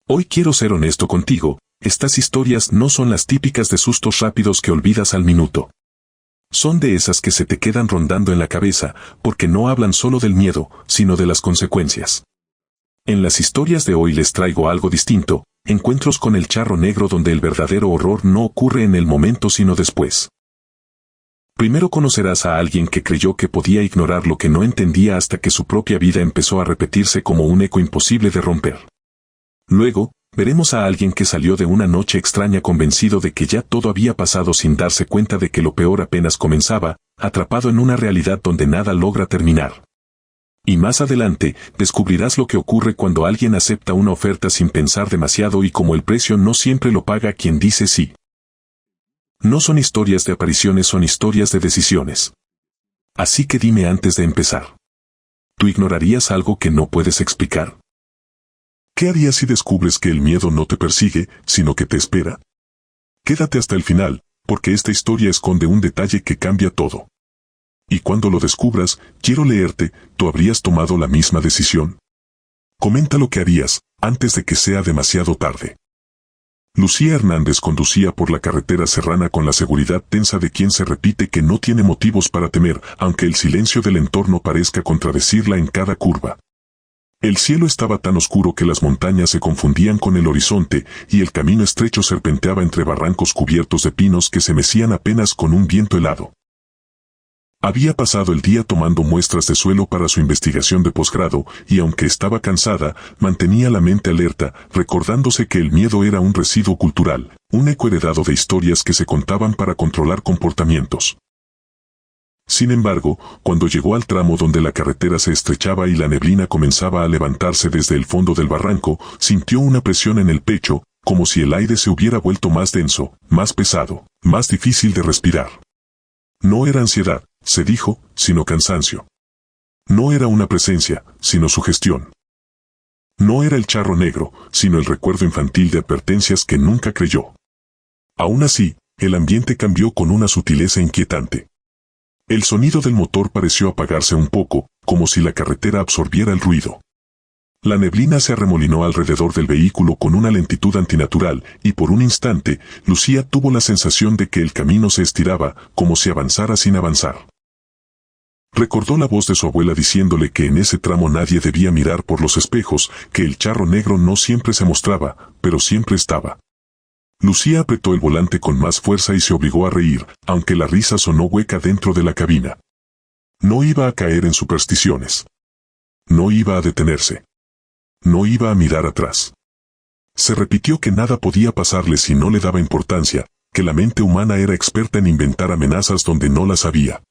Hoy quiero ser honesto contigo, estas historias no son las típicas de sustos rápidos que olvidas al minuto. Son de esas que se te quedan rondando en la cabeza, porque no hablan solo del miedo, sino de las consecuencias. En las historias de hoy les traigo algo distinto, encuentros con el charro negro donde el verdadero horror no ocurre en el momento sino después. Primero conocerás a alguien que creyó que podía ignorar lo que no entendía hasta que su propia vida empezó a repetirse como un eco imposible de romper. Luego, veremos a alguien que salió de una noche extraña convencido de que ya todo había pasado sin darse cuenta de que lo peor apenas comenzaba, atrapado en una realidad donde nada logra terminar. Y más adelante, descubrirás lo que ocurre cuando alguien acepta una oferta sin pensar demasiado y como el precio no siempre lo paga quien dice sí. No son historias de apariciones, son historias de decisiones. Así que dime antes de empezar. ¿Tú ignorarías algo que no puedes explicar? ¿Qué harías si descubres que el miedo no te persigue, sino que te espera? Quédate hasta el final, porque esta historia esconde un detalle que cambia todo. Y cuando lo descubras, quiero leerte, ¿tú habrías tomado la misma decisión? Comenta lo que harías, antes de que sea demasiado tarde. Lucía Hernández conducía por la carretera serrana con la seguridad tensa de quien se repite que no tiene motivos para temer, aunque el silencio del entorno parezca contradecirla en cada curva. El cielo estaba tan oscuro que las montañas se confundían con el horizonte y el camino estrecho serpenteaba entre barrancos cubiertos de pinos que se mecían apenas con un viento helado. Había pasado el día tomando muestras de suelo para su investigación de posgrado y aunque estaba cansada, mantenía la mente alerta, recordándose que el miedo era un residuo cultural, un eco heredado de historias que se contaban para controlar comportamientos. Sin embargo, cuando llegó al tramo donde la carretera se estrechaba y la neblina comenzaba a levantarse desde el fondo del barranco, sintió una presión en el pecho, como si el aire se hubiera vuelto más denso, más pesado, más difícil de respirar. No era ansiedad, se dijo, sino cansancio. No era una presencia, sino sugestión. No era el charro negro, sino el recuerdo infantil de advertencias que nunca creyó. Aún así, el ambiente cambió con una sutileza inquietante. El sonido del motor pareció apagarse un poco, como si la carretera absorbiera el ruido. La neblina se arremolinó alrededor del vehículo con una lentitud antinatural, y por un instante, Lucía tuvo la sensación de que el camino se estiraba, como si avanzara sin avanzar. Recordó la voz de su abuela diciéndole que en ese tramo nadie debía mirar por los espejos, que el charro negro no siempre se mostraba, pero siempre estaba. Lucía apretó el volante con más fuerza y se obligó a reír, aunque la risa sonó hueca dentro de la cabina. No iba a caer en supersticiones. No iba a detenerse. No iba a mirar atrás. Se repitió que nada podía pasarle si no le daba importancia, que la mente humana era experta en inventar amenazas donde no las había.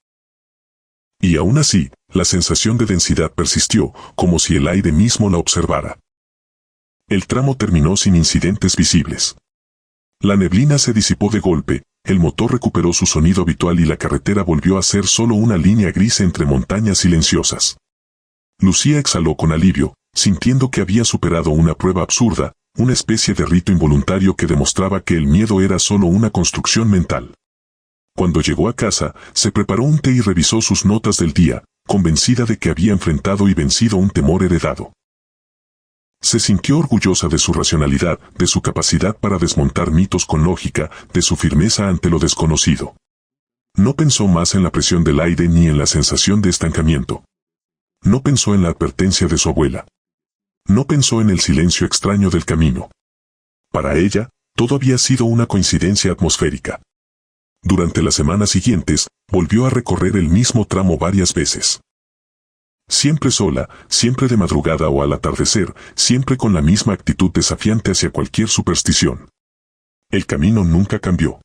Y aún así, la sensación de densidad persistió, como si el aire mismo la observara. El tramo terminó sin incidentes visibles. La neblina se disipó de golpe, el motor recuperó su sonido habitual y la carretera volvió a ser solo una línea gris entre montañas silenciosas. Lucía exhaló con alivio, sintiendo que había superado una prueba absurda, una especie de rito involuntario que demostraba que el miedo era solo una construcción mental. Cuando llegó a casa, se preparó un té y revisó sus notas del día, convencida de que había enfrentado y vencido un temor heredado. Se sintió orgullosa de su racionalidad, de su capacidad para desmontar mitos con lógica, de su firmeza ante lo desconocido. No pensó más en la presión del aire ni en la sensación de estancamiento. No pensó en la advertencia de su abuela. No pensó en el silencio extraño del camino. Para ella, todo había sido una coincidencia atmosférica. Durante las semanas siguientes, volvió a recorrer el mismo tramo varias veces. Siempre sola, siempre de madrugada o al atardecer, siempre con la misma actitud desafiante hacia cualquier superstición. El camino nunca cambió.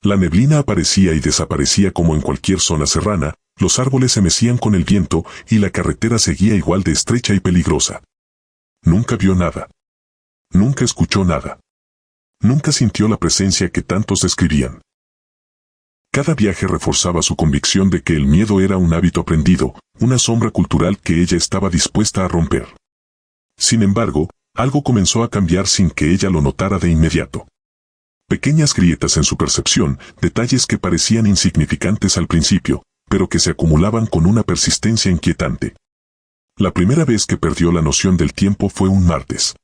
La neblina aparecía y desaparecía como en cualquier zona serrana, los árboles se mecían con el viento y la carretera seguía igual de estrecha y peligrosa. Nunca vio nada. Nunca escuchó nada. Nunca sintió la presencia que tantos describían. Cada viaje reforzaba su convicción de que el miedo era un hábito aprendido, una sombra cultural que ella estaba dispuesta a romper. Sin embargo, algo comenzó a cambiar sin que ella lo notara de inmediato. Pequeñas grietas en su percepción, detalles que parecían insignificantes al principio, pero que se acumulaban con una persistencia inquietante. La primera vez que perdió la noción del tiempo fue un martes.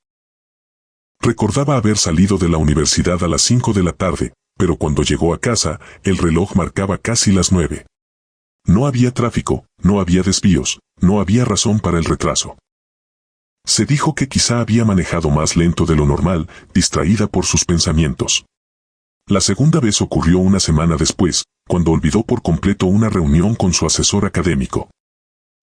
Recordaba haber salido de la universidad a las 5 de la tarde, pero cuando llegó a casa, el reloj marcaba casi las 9. No había tráfico, no había desvíos, no había razón para el retraso. Se dijo que quizá había manejado más lento de lo normal, distraída por sus pensamientos. La segunda vez ocurrió una semana después, cuando olvidó por completo una reunión con su asesor académico.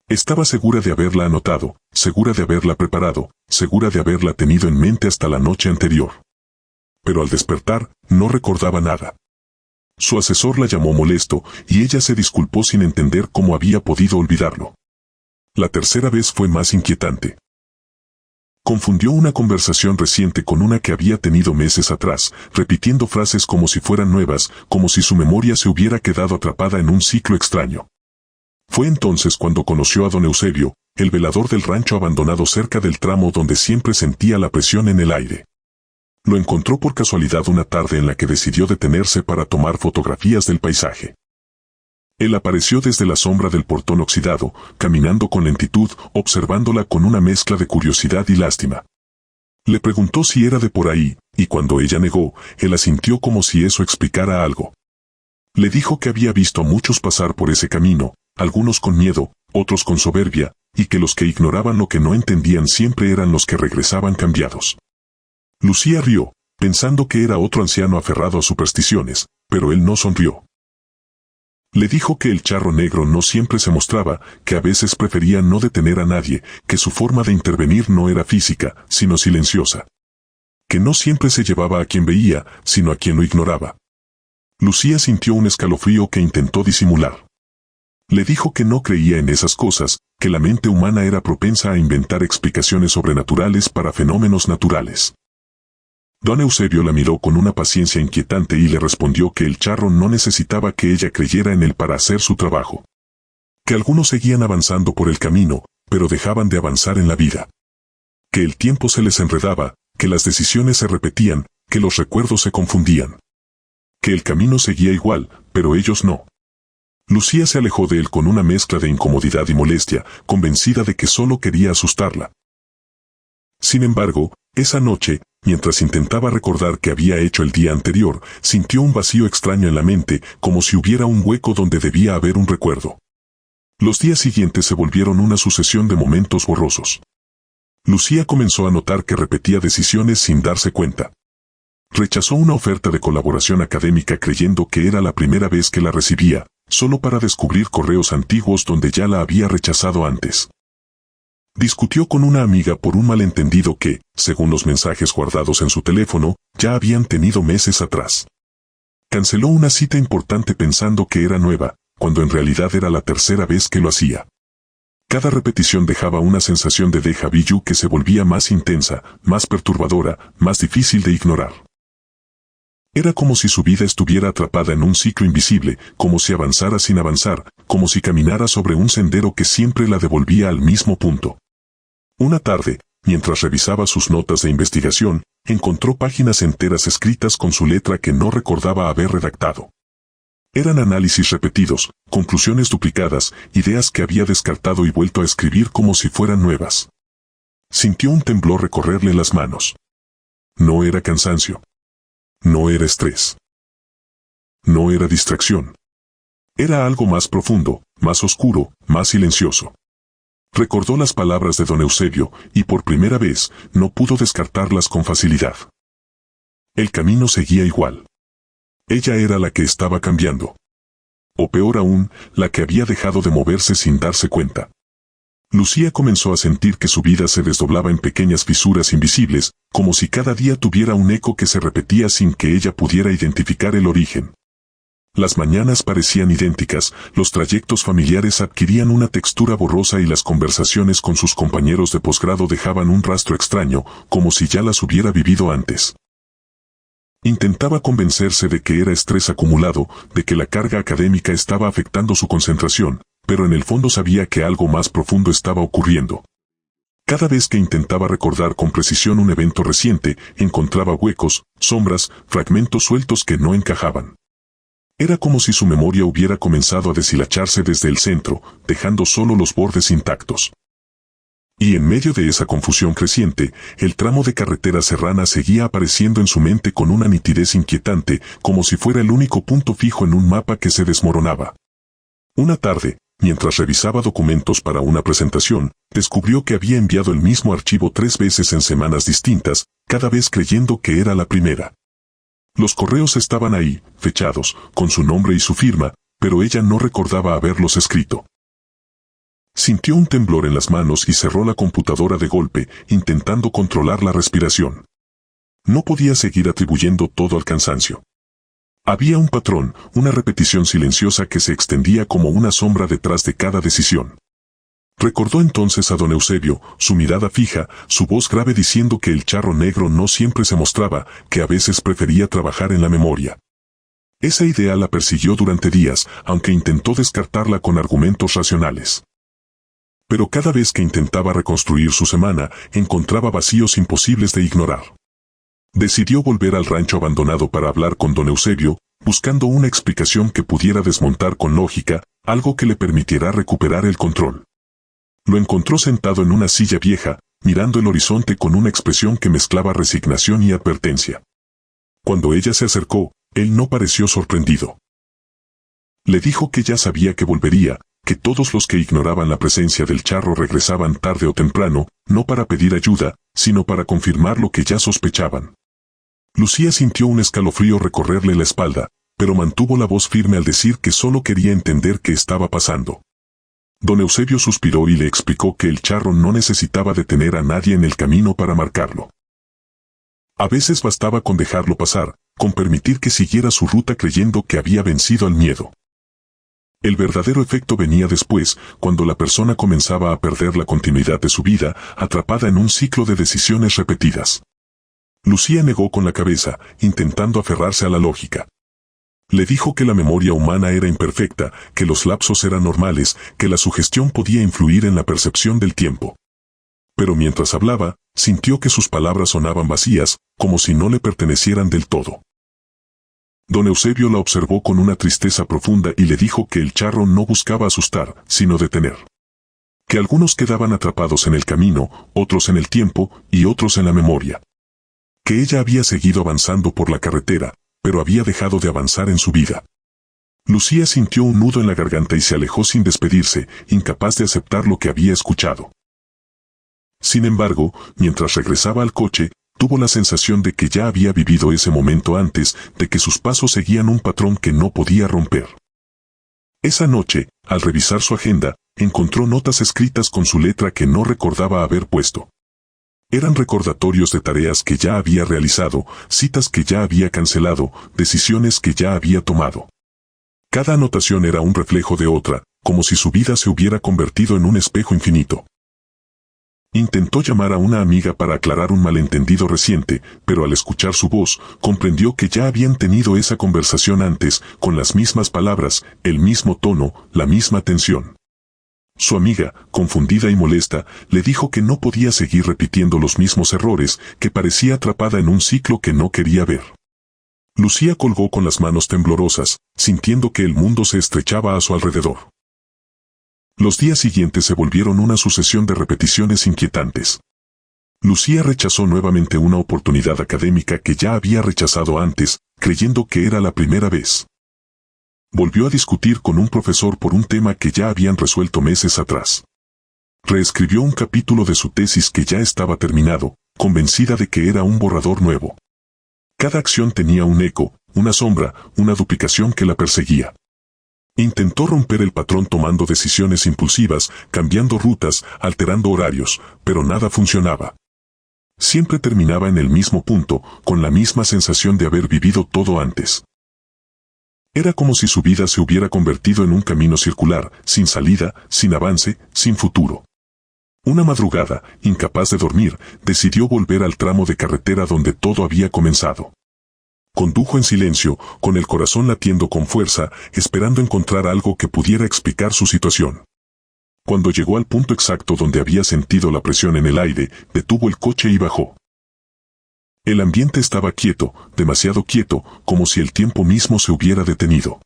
Estaba segura de haberla anotado, segura de haberla preparado, segura de haberla tenido en mente hasta la noche anterior. Pero al despertar, no recordaba nada. Su asesor la llamó molesto, y ella se disculpó sin entender cómo había podido olvidarlo. La tercera vez fue más inquietante. Confundió una conversación reciente con una que había tenido meses atrás, repitiendo frases como si fueran nuevas, como si su memoria se hubiera quedado atrapada en un ciclo extraño. Fue entonces cuando conoció a don Eusebio, el velador del rancho abandonado cerca del tramo donde siempre sentía la presión en el aire. Lo encontró por casualidad una tarde en la que decidió detenerse para tomar fotografías del paisaje. Él apareció desde la sombra del portón oxidado, caminando con lentitud, observándola con una mezcla de curiosidad y lástima. Le preguntó si era de por ahí, y cuando ella negó, él asintió como si eso explicara algo. Le dijo que había visto a muchos pasar por ese camino, algunos con miedo, otros con soberbia, y que los que ignoraban lo que no entendían siempre eran los que regresaban cambiados. Lucía rió, pensando que era otro anciano aferrado a supersticiones, pero él no sonrió. Le dijo que el charro negro no siempre se mostraba, que a veces prefería no detener a nadie, que su forma de intervenir no era física, sino silenciosa. Que no siempre se llevaba a quien veía, sino a quien lo ignoraba. Lucía sintió un escalofrío que intentó disimular. Le dijo que no creía en esas cosas, que la mente humana era propensa a inventar explicaciones sobrenaturales para fenómenos naturales. Don Eusebio la miró con una paciencia inquietante y le respondió que el charro no necesitaba que ella creyera en él para hacer su trabajo. Que algunos seguían avanzando por el camino, pero dejaban de avanzar en la vida. Que el tiempo se les enredaba, que las decisiones se repetían, que los recuerdos se confundían. Que el camino seguía igual, pero ellos no. Lucía se alejó de él con una mezcla de incomodidad y molestia, convencida de que solo quería asustarla. Sin embargo, esa noche, mientras intentaba recordar qué había hecho el día anterior, sintió un vacío extraño en la mente, como si hubiera un hueco donde debía haber un recuerdo. Los días siguientes se volvieron una sucesión de momentos borrosos. Lucía comenzó a notar que repetía decisiones sin darse cuenta. Rechazó una oferta de colaboración académica creyendo que era la primera vez que la recibía, solo para descubrir correos antiguos donde ya la había rechazado antes. Discutió con una amiga por un malentendido que, según los mensajes guardados en su teléfono, ya habían tenido meses atrás. Canceló una cita importante pensando que era nueva, cuando en realidad era la tercera vez que lo hacía. Cada repetición dejaba una sensación de déjà vu que se volvía más intensa, más perturbadora, más difícil de ignorar. Era como si su vida estuviera atrapada en un ciclo invisible, como si avanzara sin avanzar, como si caminara sobre un sendero que siempre la devolvía al mismo punto. Una tarde, mientras revisaba sus notas de investigación, encontró páginas enteras escritas con su letra que no recordaba haber redactado. Eran análisis repetidos, conclusiones duplicadas, ideas que había descartado y vuelto a escribir como si fueran nuevas. Sintió un temblor recorrerle las manos. No era cansancio. No era estrés. No era distracción. Era algo más profundo, más oscuro, más silencioso. Recordó las palabras de don Eusebio, y por primera vez, no pudo descartarlas con facilidad. El camino seguía igual. Ella era la que estaba cambiando. O peor aún, la que había dejado de moverse sin darse cuenta. Lucía comenzó a sentir que su vida se desdoblaba en pequeñas fisuras invisibles, como si cada día tuviera un eco que se repetía sin que ella pudiera identificar el origen. Las mañanas parecían idénticas, los trayectos familiares adquirían una textura borrosa y las conversaciones con sus compañeros de posgrado dejaban un rastro extraño, como si ya las hubiera vivido antes. Intentaba convencerse de que era estrés acumulado, de que la carga académica estaba afectando su concentración, pero en el fondo sabía que algo más profundo estaba ocurriendo. Cada vez que intentaba recordar con precisión un evento reciente, encontraba huecos, sombras, fragmentos sueltos que no encajaban. Era como si su memoria hubiera comenzado a deshilacharse desde el centro, dejando solo los bordes intactos. Y en medio de esa confusión creciente, el tramo de carretera serrana seguía apareciendo en su mente con una nitidez inquietante, como si fuera el único punto fijo en un mapa que se desmoronaba. Una tarde, mientras revisaba documentos para una presentación, descubrió que había enviado el mismo archivo 3 veces en semanas distintas, cada vez creyendo que era la primera. Los correos estaban ahí, fechados, con su nombre y su firma, pero ella no recordaba haberlos escrito. Sintió un temblor en las manos y cerró la computadora de golpe, intentando controlar la respiración. No podía seguir atribuyendo todo al cansancio. Había un patrón, una repetición silenciosa que se extendía como una sombra detrás de cada decisión. Recordó entonces a don Eusebio, su mirada fija, su voz grave diciendo que el charro negro no siempre se mostraba, que a veces prefería trabajar en la memoria. Esa idea la persiguió durante días, aunque intentó descartarla con argumentos racionales. Pero cada vez que intentaba reconstruir su semana, encontraba vacíos imposibles de ignorar. Decidió volver al rancho abandonado para hablar con don Eusebio, buscando una explicación que pudiera desmontar con lógica, algo que le permitiera recuperar el control. Lo encontró sentado en una silla vieja, mirando el horizonte con una expresión que mezclaba resignación y advertencia. Cuando ella se acercó, él no pareció sorprendido. Le dijo que ya sabía que volvería, que todos los que ignoraban la presencia del charro regresaban tarde o temprano, no para pedir ayuda, sino para confirmar lo que ya sospechaban. Lucía sintió un escalofrío recorrerle la espalda, pero mantuvo la voz firme al decir que solo quería entender qué estaba pasando. Don Eusebio suspiró y le explicó que el charro no necesitaba detener a nadie en el camino para marcarlo. A veces bastaba con dejarlo pasar, con permitir que siguiera su ruta creyendo que había vencido al miedo. El verdadero efecto venía después, cuando la persona comenzaba a perder la continuidad de su vida, atrapada en un ciclo de decisiones repetidas. Lucía negó con la cabeza, intentando aferrarse a la lógica. Le dijo que la memoria humana era imperfecta, que los lapsos eran normales, que la sugestión podía influir en la percepción del tiempo. Pero mientras hablaba, sintió que sus palabras sonaban vacías, como si no le pertenecieran del todo. Don Eusebio la observó con una tristeza profunda y le dijo que el charro no buscaba asustar, sino detener. Que algunos quedaban atrapados en el camino, otros en el tiempo y otros en la memoria. Que ella había seguido avanzando por la carretera, pero había dejado de avanzar en su vida. Lucía sintió un nudo en la garganta y se alejó sin despedirse, incapaz de aceptar lo que había escuchado. Sin embargo, mientras regresaba al coche, tuvo la sensación de que ya había vivido ese momento antes, de que sus pasos seguían un patrón que no podía romper. Esa noche, al revisar su agenda, encontró notas escritas con su letra que no recordaba haber puesto. Eran recordatorios de tareas que ya había realizado, citas que ya había cancelado, decisiones que ya había tomado. Cada anotación era un reflejo de otra, como si su vida se hubiera convertido en un espejo infinito. Intentó llamar a una amiga para aclarar un malentendido reciente, pero al escuchar su voz, comprendió que ya habían tenido esa conversación antes, con las mismas palabras, el mismo tono, la misma tensión. Su amiga, confundida y molesta, le dijo que no podía seguir repitiendo los mismos errores, que parecía atrapada en un ciclo que no quería ver. Lucía colgó con las manos temblorosas, sintiendo que el mundo se estrechaba a su alrededor. Los días siguientes se volvieron una sucesión de repeticiones inquietantes. Lucía rechazó nuevamente una oportunidad académica que ya había rechazado antes, creyendo que era la primera vez. Volvió a discutir con un profesor por un tema que ya habían resuelto meses atrás. Reescribió un capítulo de su tesis que ya estaba terminado, convencida de que era un borrador nuevo. Cada acción tenía un eco, una sombra, una duplicación que la perseguía. Intentó romper el patrón tomando decisiones impulsivas, cambiando rutas, alterando horarios, pero nada funcionaba. Siempre terminaba en el mismo punto, con la misma sensación de haber vivido todo antes. Era como si su vida se hubiera convertido en un camino circular, sin salida, sin avance, sin futuro. Una madrugada, incapaz de dormir, decidió volver al tramo de carretera donde todo había comenzado. Condujo en silencio, con el corazón latiendo con fuerza, esperando encontrar algo que pudiera explicar su situación. Cuando llegó al punto exacto donde había sentido la presión en el aire, detuvo el coche y bajó. El ambiente estaba quieto, demasiado quieto, como si el tiempo mismo se hubiera detenido.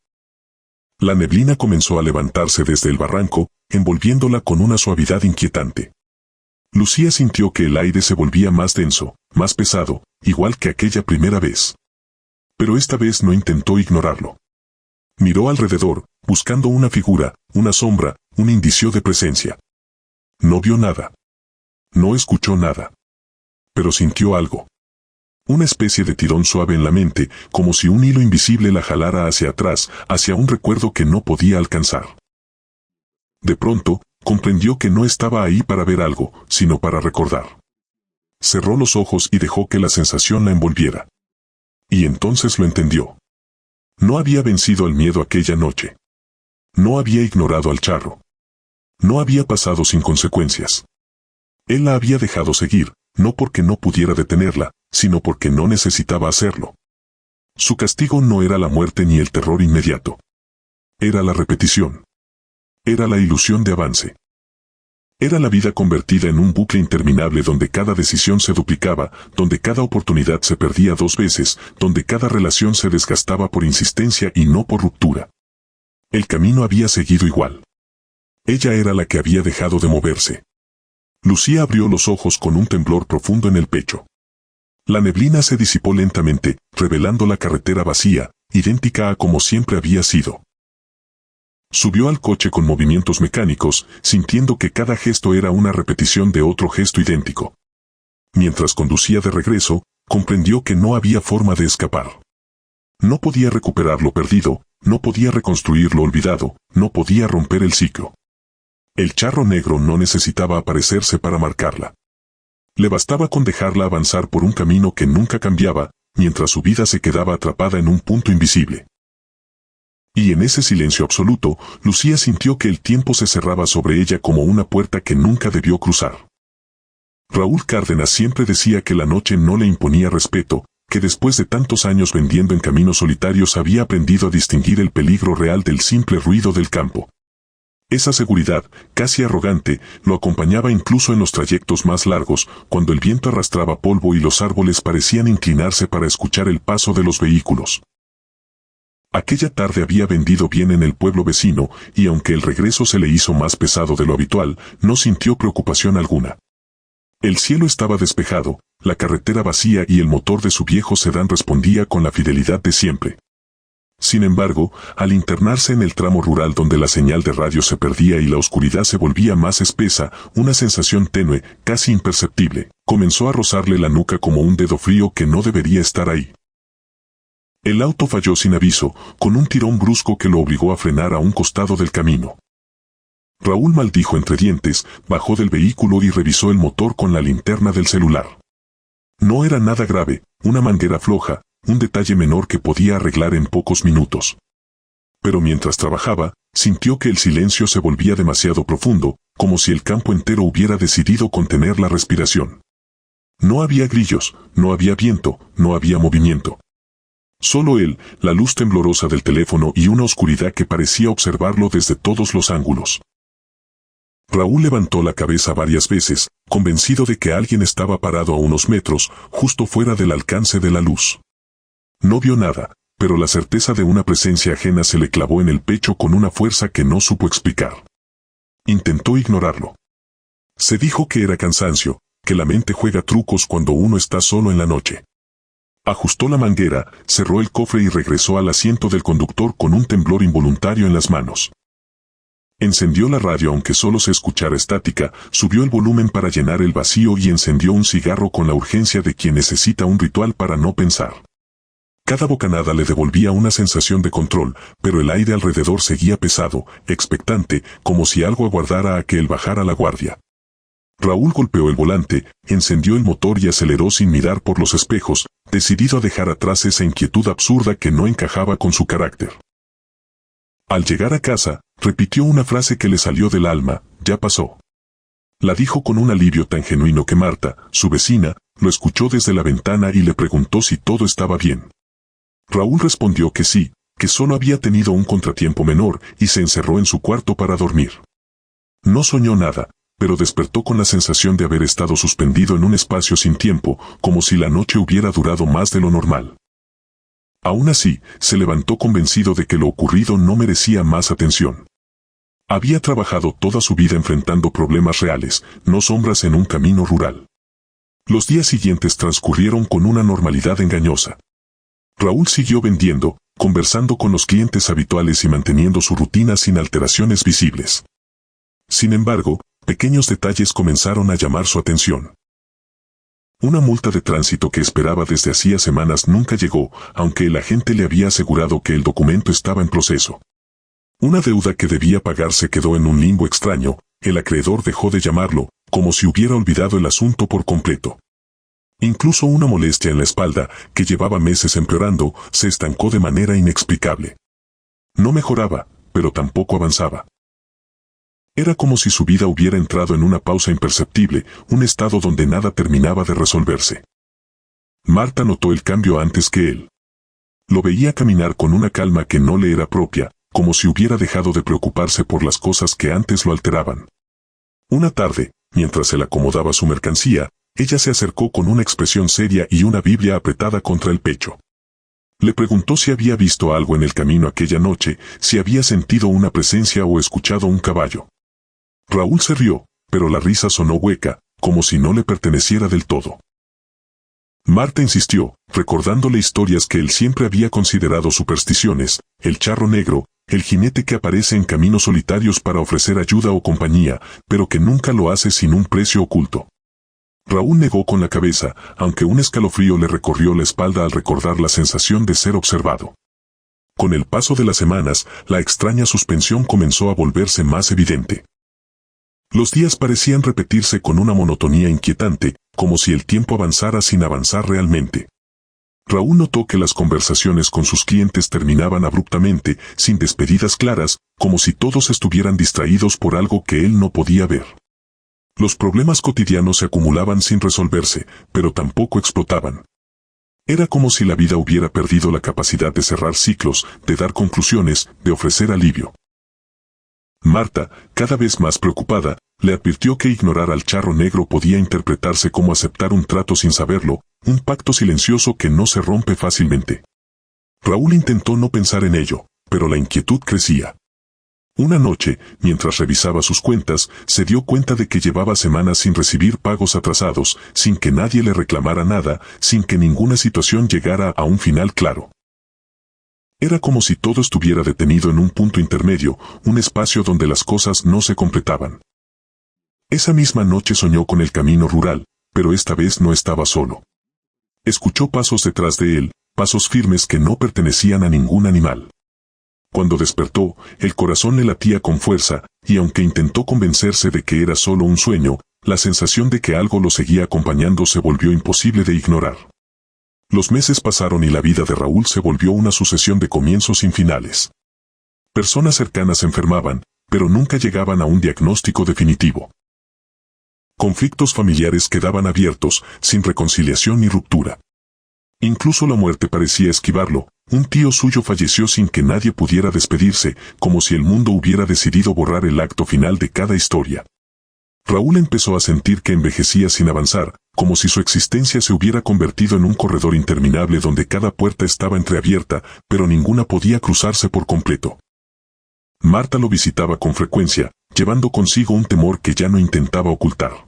La neblina comenzó a levantarse desde el barranco, envolviéndola con una suavidad inquietante. Lucía sintió que el aire se volvía más denso, más pesado, igual que aquella primera vez. Pero esta vez no intentó ignorarlo. Miró alrededor, buscando una figura, una sombra, un indicio de presencia. No vio nada. No escuchó nada. Pero sintió algo. Una especie de tirón suave en la mente, como si un hilo invisible la jalara hacia atrás, hacia un recuerdo que no podía alcanzar. De pronto, comprendió que no estaba ahí para ver algo, sino para recordar. Cerró los ojos y dejó que la sensación la envolviera. Y entonces lo entendió. No había vencido al miedo aquella noche. No había ignorado al charro. No había pasado sin consecuencias. Él la había dejado seguir, no porque no pudiera detenerla, sino porque no necesitaba hacerlo. Su castigo no era la muerte ni el terror inmediato. Era la repetición. Era la ilusión de avance. Era la vida convertida en un bucle interminable donde cada decisión se duplicaba, donde cada oportunidad se perdía 2 veces, donde cada relación se desgastaba por insistencia y no por ruptura. El camino había seguido igual. Ella era la que había dejado de moverse. Lucía abrió los ojos con un temblor profundo en el pecho. La neblina se disipó lentamente, revelando la carretera vacía, idéntica a como siempre había sido. Subió al coche con movimientos mecánicos, sintiendo que cada gesto era una repetición de otro gesto idéntico. Mientras conducía de regreso, comprendió que no había forma de escapar. No podía recuperar lo perdido, no podía reconstruir lo olvidado, no podía romper el ciclo. El charro negro no necesitaba aparecerse para marcarla. Le bastaba con dejarla avanzar por un camino que nunca cambiaba, mientras su vida se quedaba atrapada en un punto invisible. Y en ese silencio absoluto, Lucía sintió que el tiempo se cerraba sobre ella como una puerta que nunca debió cruzar. Raúl Cárdenas siempre decía que la noche no le imponía respeto, que después de tantos años vendiendo en caminos solitarios había aprendido a distinguir el peligro real del simple ruido del campo. Esa seguridad, casi arrogante, lo acompañaba incluso en los trayectos más largos, cuando el viento arrastraba polvo y los árboles parecían inclinarse para escuchar el paso de los vehículos. Aquella tarde había vendido bien en el pueblo vecino, y aunque el regreso se le hizo más pesado de lo habitual, no sintió preocupación alguna. El cielo estaba despejado, la carretera vacía y el motor de su viejo sedán respondía con la fidelidad de siempre. Sin embargo, al internarse en el tramo rural donde la señal de radio se perdía y la oscuridad se volvía más espesa, una sensación tenue, casi imperceptible, comenzó a rozarle la nuca como un dedo frío que no debería estar ahí. El auto falló sin aviso, con un tirón brusco que lo obligó a frenar a un costado del camino. Raúl maldijo entre dientes, bajó del vehículo y revisó el motor con la linterna del celular. No era nada grave, una manguera floja, un detalle menor que podía arreglar en pocos minutos. Pero mientras trabajaba, sintió que el silencio se volvía demasiado profundo, como si el campo entero hubiera decidido contener la respiración. No había grillos, no había viento, no había movimiento. Solo él, la luz temblorosa del teléfono y una oscuridad que parecía observarlo desde todos los ángulos. Raúl levantó la cabeza varias veces, convencido de que alguien estaba parado a unos metros, justo fuera del alcance de la luz. No vio nada, pero la certeza de una presencia ajena se le clavó en el pecho con una fuerza que no supo explicar. Intentó ignorarlo. Se dijo que era cansancio, que la mente juega trucos cuando uno está solo en la noche. Ajustó la manguera, cerró el cofre y regresó al asiento del conductor con un temblor involuntario en las manos. Encendió la radio aunque solo se escuchara estática, subió el volumen para llenar el vacío y encendió un cigarro con la urgencia de quien necesita un ritual para no pensar. Cada bocanada le devolvía una sensación de control, pero el aire alrededor seguía pesado, expectante, como si algo aguardara a que él bajara la guardia. Raúl golpeó el volante, encendió el motor y aceleró sin mirar por los espejos, decidido a dejar atrás esa inquietud absurda que no encajaba con su carácter. Al llegar a casa, repitió una frase que le salió del alma: ya pasó. La dijo con un alivio tan genuino que Marta, su vecina, lo escuchó desde la ventana y le preguntó si todo estaba bien. Raúl respondió que sí, que solo había tenido un contratiempo menor y se encerró en su cuarto para dormir. No soñó nada, pero despertó con la sensación de haber estado suspendido en un espacio sin tiempo, como si la noche hubiera durado más de lo normal. Aún así, se levantó convencido de que lo ocurrido no merecía más atención. Había trabajado toda su vida enfrentando problemas reales, no sombras en un camino rural. Los días siguientes transcurrieron con una normalidad engañosa. Raúl siguió vendiendo, conversando con los clientes habituales y manteniendo su rutina sin alteraciones visibles. Sin embargo, pequeños detalles comenzaron a llamar su atención. Una multa de tránsito que esperaba desde hacía semanas nunca llegó, aunque el agente le había asegurado que el documento estaba en proceso. Una deuda que debía pagar se quedó en un limbo extraño, el acreedor dejó de llamarlo, como si hubiera olvidado el asunto por completo. Incluso una molestia en la espalda, que llevaba meses empeorando, se estancó de manera inexplicable. No mejoraba, pero tampoco avanzaba. Era como si su vida hubiera entrado en una pausa imperceptible, un estado donde nada terminaba de resolverse. Marta notó el cambio antes que él. Lo veía caminar con una calma que no le era propia, como si hubiera dejado de preocuparse por las cosas que antes lo alteraban. Una tarde, mientras él acomodaba su mercancía, ella se acercó con una expresión seria y una Biblia apretada contra el pecho. Le preguntó si había visto algo en el camino aquella noche, si había sentido una presencia o escuchado un caballo. Raúl se rió, pero la risa sonó hueca, como si no le perteneciera del todo. Marta insistió, recordándole historias que él siempre había considerado supersticiones, el charro negro, el jinete que aparece en caminos solitarios para ofrecer ayuda o compañía, pero que nunca lo hace sin un precio oculto. Raúl negó con la cabeza, aunque un escalofrío le recorrió la espalda al recordar la sensación de ser observado. Con el paso de las semanas, la extraña suspensión comenzó a volverse más evidente. Los días parecían repetirse con una monotonía inquietante, como si el tiempo avanzara sin avanzar realmente. Raúl notó que las conversaciones con sus clientes terminaban abruptamente, sin despedidas claras, como si todos estuvieran distraídos por algo que él no podía ver. Los problemas cotidianos se acumulaban sin resolverse, pero tampoco explotaban. Era como si la vida hubiera perdido la capacidad de cerrar ciclos, de dar conclusiones, de ofrecer alivio. Marta, cada vez más preocupada, le advirtió que ignorar al charro negro podía interpretarse como aceptar un trato sin saberlo, un pacto silencioso que no se rompe fácilmente. Raúl intentó no pensar en ello, pero la inquietud crecía. Una noche, mientras revisaba sus cuentas, se dio cuenta de que llevaba semanas sin recibir pagos atrasados, sin que nadie le reclamara nada, sin que ninguna situación llegara a un final claro. Era como si todo estuviera detenido en un punto intermedio, un espacio donde las cosas no se completaban. Esa misma noche soñó con el camino rural, pero esta vez no estaba solo. Escuchó pasos detrás de él, pasos firmes que no pertenecían a ningún animal. Cuando despertó, el corazón le latía con fuerza, y aunque intentó convencerse de que era solo un sueño, la sensación de que algo lo seguía acompañando se volvió imposible de ignorar. Los meses pasaron y la vida de Raúl se volvió una sucesión de comienzos sin finales. Personas cercanas se enfermaban, pero nunca llegaban a un diagnóstico definitivo. Conflictos familiares quedaban abiertos, sin reconciliación ni ruptura. Incluso la muerte parecía esquivarlo, un tío suyo falleció sin que nadie pudiera despedirse, como si el mundo hubiera decidido borrar el acto final de cada historia. Raúl empezó a sentir que envejecía sin avanzar, como si su existencia se hubiera convertido en un corredor interminable donde cada puerta estaba entreabierta, pero ninguna podía cruzarse por completo. Marta lo visitaba con frecuencia, llevando consigo un temor que ya no intentaba ocultar.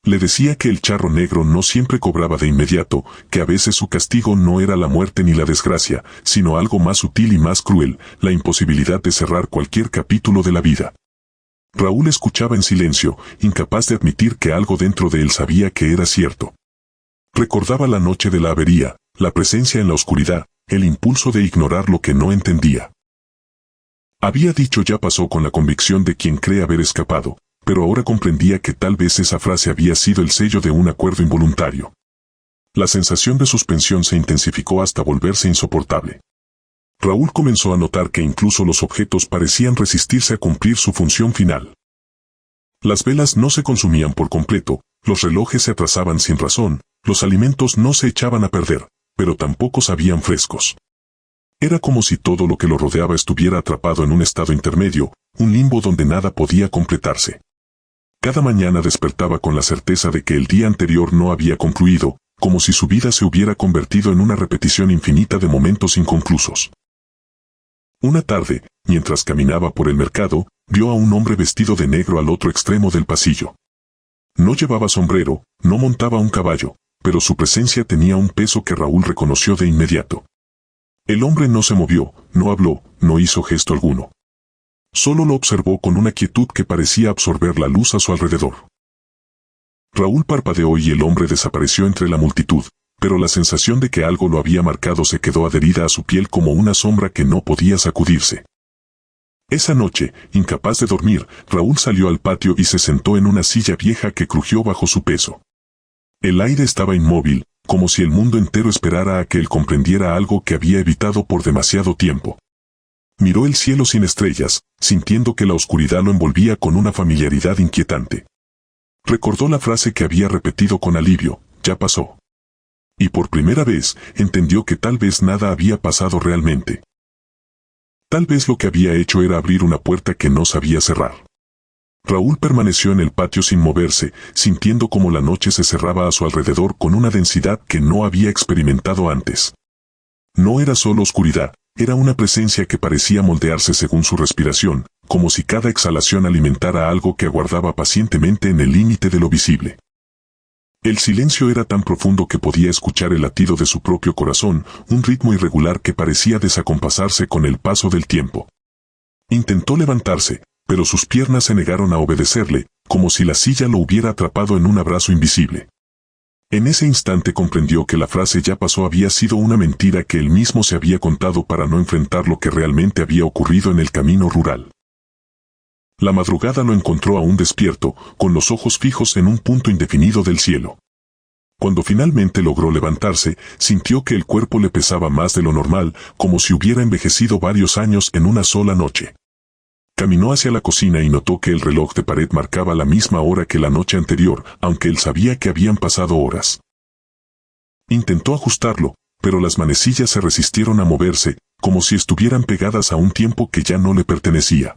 Le decía que el charro negro no siempre cobraba de inmediato, que a veces su castigo no era la muerte ni la desgracia, sino algo más sutil y más cruel, la imposibilidad de cerrar cualquier capítulo de la vida. Raúl escuchaba en silencio, incapaz de admitir que algo dentro de él sabía que era cierto. Recordaba la noche de la avería, la presencia en la oscuridad, el impulso de ignorar lo que no entendía. Había dicho ya pasó con la convicción de quien cree haber escapado, pero ahora comprendía que tal vez esa frase había sido el sello de un acuerdo involuntario. La sensación de suspensión se intensificó hasta volverse insoportable. Raúl comenzó a notar que incluso los objetos parecían resistirse a cumplir su función final. Las velas no se consumían por completo, los relojes se atrasaban sin razón, los alimentos no se echaban a perder, pero tampoco sabían frescos. Era como si todo lo que lo rodeaba estuviera atrapado en un estado intermedio, un limbo donde nada podía completarse. Cada mañana despertaba con la certeza de que el día anterior no había concluido, como si su vida se hubiera convertido en una repetición infinita de momentos inconclusos. Una tarde, mientras caminaba por el mercado, vio a un hombre vestido de negro al otro extremo del pasillo. No llevaba sombrero, no montaba un caballo, pero su presencia tenía un peso que Raúl reconoció de inmediato. El hombre no se movió, no habló, no hizo gesto alguno. Solo lo observó con una quietud que parecía absorber la luz a su alrededor. Raúl parpadeó y el hombre desapareció entre la multitud, pero la sensación de que algo lo había marcado se quedó adherida a su piel como una sombra que no podía sacudirse. Esa noche, incapaz de dormir, Raúl salió al patio y se sentó en una silla vieja que crujió bajo su peso. El aire estaba inmóvil, como si el mundo entero esperara a que él comprendiera algo que había evitado por demasiado tiempo. Miró el cielo sin estrellas, sintiendo que la oscuridad lo envolvía con una familiaridad inquietante. Recordó la frase que había repetido con alivio: ya pasó. Y por primera vez, entendió que tal vez nada había pasado realmente. Tal vez lo que había hecho era abrir una puerta que no sabía cerrar. Raúl permaneció en el patio sin moverse, sintiendo como la noche se cerraba a su alrededor con una densidad que no había experimentado antes. No era solo oscuridad, era una presencia que parecía moldearse según su respiración, como si cada exhalación alimentara algo que aguardaba pacientemente en el límite de lo visible. El silencio era tan profundo que podía escuchar el latido de su propio corazón, un ritmo irregular que parecía desacompasarse con el paso del tiempo. Intentó levantarse, pero sus piernas se negaron a obedecerle, como si la silla lo hubiera atrapado en un abrazo invisible. En ese instante comprendió que la frase "ya pasó" había sido una mentira que él mismo se había contado para no enfrentar lo que realmente había ocurrido en el camino rural. La madrugada lo encontró aún despierto, con los ojos fijos en un punto indefinido del cielo. Cuando finalmente logró levantarse, sintió que el cuerpo le pesaba más de lo normal, como si hubiera envejecido varios años en una sola noche. Caminó hacia la cocina y notó que el reloj de pared marcaba la misma hora que la noche anterior, aunque él sabía que habían pasado horas. Intentó ajustarlo, pero las manecillas se resistieron a moverse, como si estuvieran pegadas a un tiempo que ya no le pertenecía.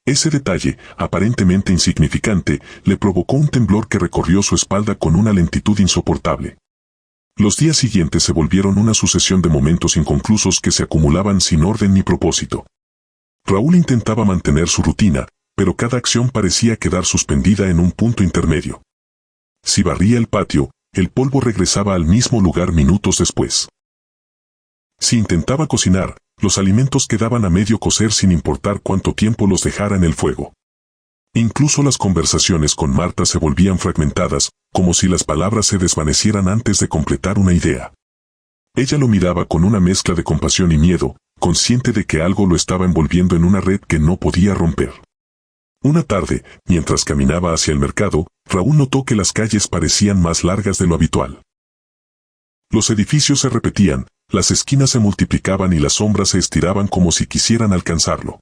Ese detalle, aparentemente insignificante, le provocó un temblor que recorrió su espalda con una lentitud insoportable. Los días siguientes se volvieron una sucesión de momentos inconclusos que se acumulaban sin orden ni propósito. Raúl intentaba mantener su rutina, pero cada acción parecía quedar suspendida en un punto intermedio. Si barría el patio, el polvo regresaba al mismo lugar minutos después. Si intentaba cocinar, los alimentos quedaban a medio cocer sin importar cuánto tiempo los dejara en el fuego. Incluso las conversaciones con Marta se volvían fragmentadas, como si las palabras se desvanecieran antes de completar una idea. Ella lo miraba con una mezcla de compasión y miedo, consciente de que algo lo estaba envolviendo en una red que no podía romper. Una tarde, mientras caminaba hacia el mercado, Raúl notó que las calles parecían más largas de lo habitual. Los edificios se repetían, las esquinas se multiplicaban y las sombras se estiraban como si quisieran alcanzarlo.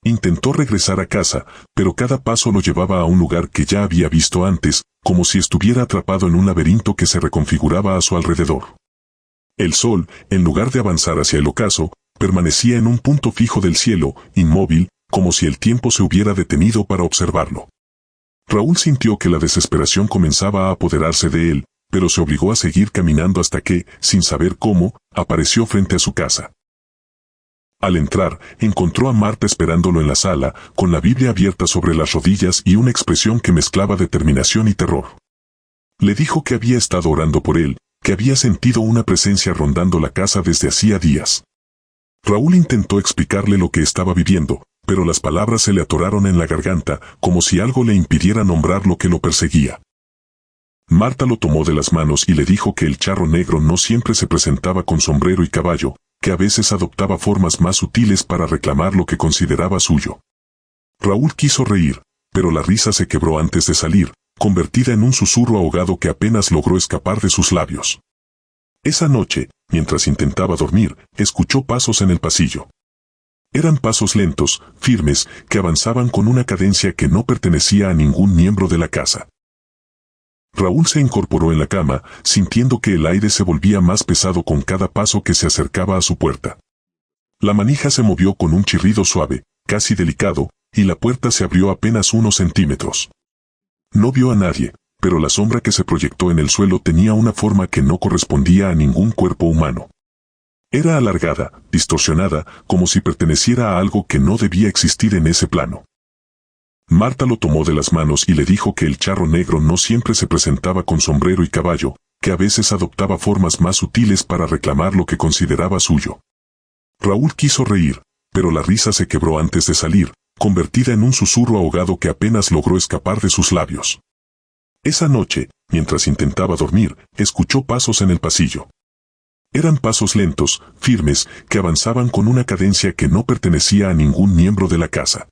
Intentó regresar a casa, pero cada paso lo llevaba a un lugar que ya había visto antes, como si estuviera atrapado en un laberinto que se reconfiguraba a su alrededor. El sol, en lugar de avanzar hacia el ocaso, permanecía en un punto fijo del cielo, inmóvil, como si el tiempo se hubiera detenido para observarlo. Raúl sintió que la desesperación comenzaba a apoderarse de él, pero se obligó a seguir caminando hasta que, sin saber cómo, apareció frente a su casa. Al entrar, encontró a Marta esperándolo en la sala, con la Biblia abierta sobre las rodillas y una expresión que mezclaba determinación y terror. Le dijo que había estado orando por él, que había sentido una presencia rondando la casa desde hacía días. Raúl intentó explicarle lo que estaba viviendo, pero las palabras se le atoraron en la garganta, como si algo le impidiera nombrar lo que lo perseguía. Marta lo tomó de las manos y le dijo que el charro negro no siempre se presentaba con sombrero y caballo, que a veces adoptaba formas más sutiles para reclamar lo que consideraba suyo. Raúl quiso reír, pero la risa se quebró antes de salir, convertida en un susurro ahogado que apenas logró escapar de sus labios. Esa noche, mientras intentaba dormir, escuchó pasos en el pasillo. Eran pasos lentos, firmes, que avanzaban con una cadencia que no pertenecía a ningún miembro de la casa. Raúl se incorporó en la cama, sintiendo que el aire se volvía más pesado con cada paso que se acercaba a su puerta. La manija se movió con un chirrido suave, casi delicado, y la puerta se abrió apenas unos centímetros. No vio a nadie, pero la sombra que se proyectó en el suelo tenía una forma que no correspondía a ningún cuerpo humano. Era alargada, distorsionada, como si perteneciera a algo que no debía existir en ese plano. Marta lo tomó de las manos y le dijo que el charro negro no siempre se presentaba con sombrero y caballo, que a veces adoptaba formas más sutiles para reclamar lo que consideraba suyo. Raúl quiso reír, pero la risa se quebró antes de salir, convertida en un susurro ahogado que apenas logró escapar de sus labios. Esa noche, mientras intentaba dormir, escuchó pasos en el pasillo. Eran pasos lentos, firmes, que avanzaban con una cadencia que no pertenecía a ningún miembro de la casa.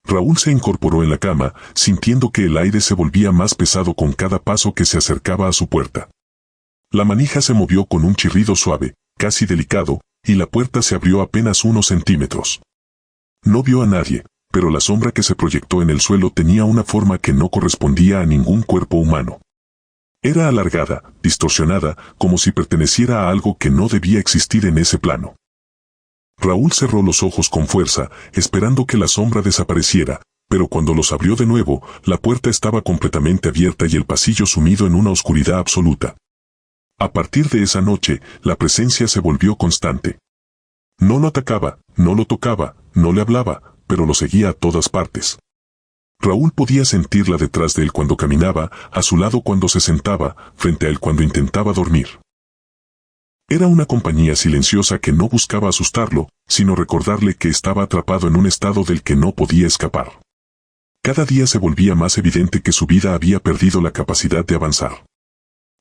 Raúl se incorporó en la cama, sintiendo que el aire se volvía más pesado con cada paso que se acercaba a su puerta. La manija se movió con un chirrido suave, casi delicado, y la puerta se abrió apenas unos centímetros. No vio a nadie, pero la sombra que se proyectó en el suelo tenía una forma que no correspondía a ningún cuerpo humano. Era alargada, distorsionada, como si perteneciera a algo que no debía existir en ese plano. Raúl cerró los ojos con fuerza, esperando que la sombra desapareciera, pero cuando los abrió de nuevo, la puerta estaba completamente abierta y el pasillo sumido en una oscuridad absoluta. A partir de esa noche, la presencia se volvió constante. No lo atacaba, no lo tocaba, no le hablaba, pero lo seguía a todas partes. Raúl podía sentirla detrás de él cuando caminaba, a su lado cuando se sentaba, frente a él cuando intentaba dormir. Era una compañía silenciosa que no buscaba asustarlo, sino recordarle que estaba atrapado en un estado del que no podía escapar. Cada día se volvía más evidente que su vida había perdido la capacidad de avanzar.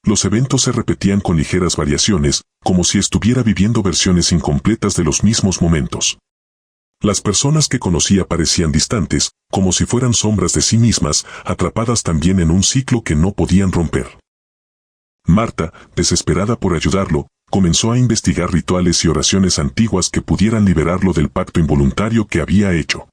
Los eventos se repetían con ligeras variaciones, como si estuviera viviendo versiones incompletas de los mismos momentos. Las personas que conocía parecían distantes, como si fueran sombras de sí mismas, atrapadas también en un ciclo que no podían romper. Marta, desesperada por ayudarlo, comenzó a investigar rituales y oraciones antiguas que pudieran liberarlo del pacto involuntario que había hecho.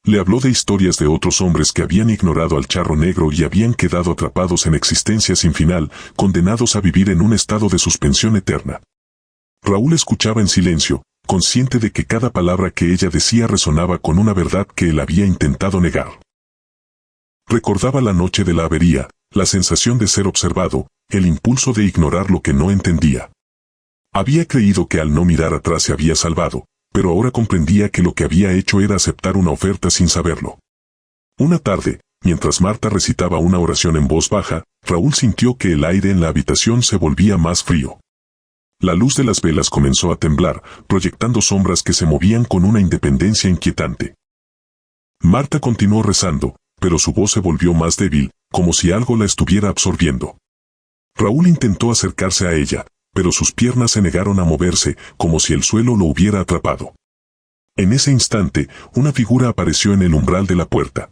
Le habló de historias de otros hombres que habían ignorado al charro negro y habían quedado atrapados en existencia sin final, condenados a vivir en un estado de suspensión eterna. Raúl escuchaba en silencio, consciente de que cada palabra que ella decía resonaba con una verdad que él había intentado negar. Recordaba la noche de la avería, la sensación de ser observado, el impulso de ignorar lo que no entendía. Había creído que al no mirar atrás se había salvado, pero ahora comprendía que lo que había hecho era aceptar una oferta sin saberlo. Una tarde, mientras Marta recitaba una oración en voz baja, Raúl sintió que el aire en la habitación se volvía más frío. La luz de las velas comenzó a temblar, proyectando sombras que se movían con una independencia inquietante. Marta continuó rezando, pero su voz se volvió más débil, como si algo la estuviera absorbiendo. Raúl intentó acercarse a ella, pero sus piernas se negaron a moverse, como si el suelo lo hubiera atrapado. En ese instante, una figura apareció en el umbral de la puerta.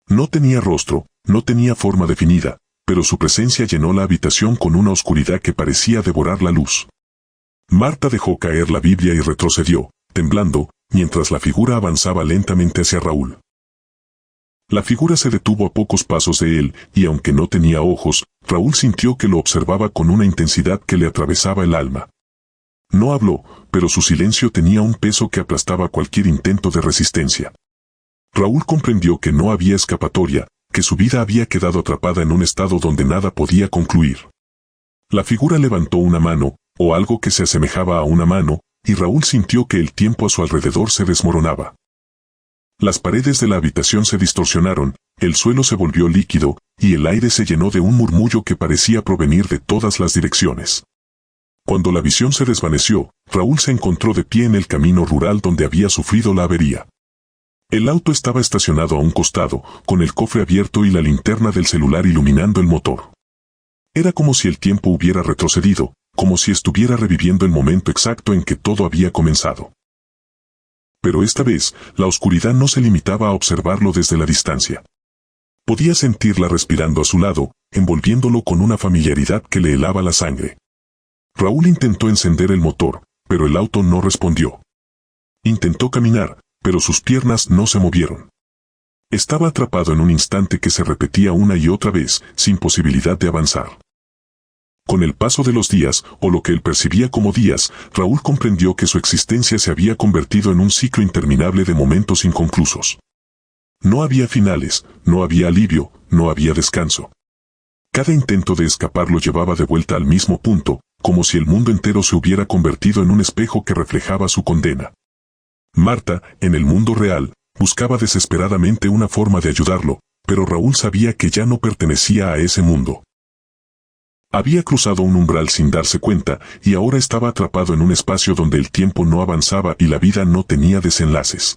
No tenía rostro, no tenía forma definida, pero su presencia llenó la habitación con una oscuridad que parecía devorar la luz. Marta dejó caer la Biblia y retrocedió, temblando, mientras la figura avanzaba lentamente hacia Raúl. La figura se detuvo a pocos pasos de él, y aunque no tenía ojos, Raúl sintió que lo observaba con una intensidad que le atravesaba el alma. No habló, pero su silencio tenía un peso que aplastaba cualquier intento de resistencia. Raúl comprendió que no había escapatoria, que su vida había quedado atrapada en un estado donde nada podía concluir. La figura levantó una mano, o algo que se asemejaba a una mano, y Raúl sintió que el tiempo a su alrededor se desmoronaba. Las paredes de la habitación se distorsionaron, el suelo se volvió líquido, y el aire se llenó de un murmullo que parecía provenir de todas las direcciones. Cuando la visión se desvaneció, Raúl se encontró de pie en el camino rural donde había sufrido la avería. El auto estaba estacionado a un costado, con el cofre abierto y la linterna del celular iluminando el motor. Era como si el tiempo hubiera retrocedido, como si estuviera reviviendo el momento exacto en que todo había comenzado. Pero esta vez, la oscuridad no se limitaba a observarlo desde la distancia. Podía sentirla respirando a su lado, envolviéndolo con una familiaridad que le helaba la sangre. Raúl intentó encender el motor, pero el auto no respondió. Intentó caminar, pero sus piernas no se movieron. Estaba atrapado en un instante que se repetía una y otra vez, sin posibilidad de avanzar. Con el paso de los días, o lo que él percibía como días, Raúl comprendió que su existencia se había convertido en un ciclo interminable de momentos inconclusos. No había finales, no había alivio, no había descanso. Cada intento de escapar lo llevaba de vuelta al mismo punto, como si el mundo entero se hubiera convertido en un espejo que reflejaba su condena. Marta, en el mundo real, buscaba desesperadamente una forma de ayudarlo, pero Raúl sabía que ya no pertenecía a ese mundo. Había cruzado un umbral sin darse cuenta, y ahora estaba atrapado en un espacio donde el tiempo no avanzaba y la vida no tenía desenlaces.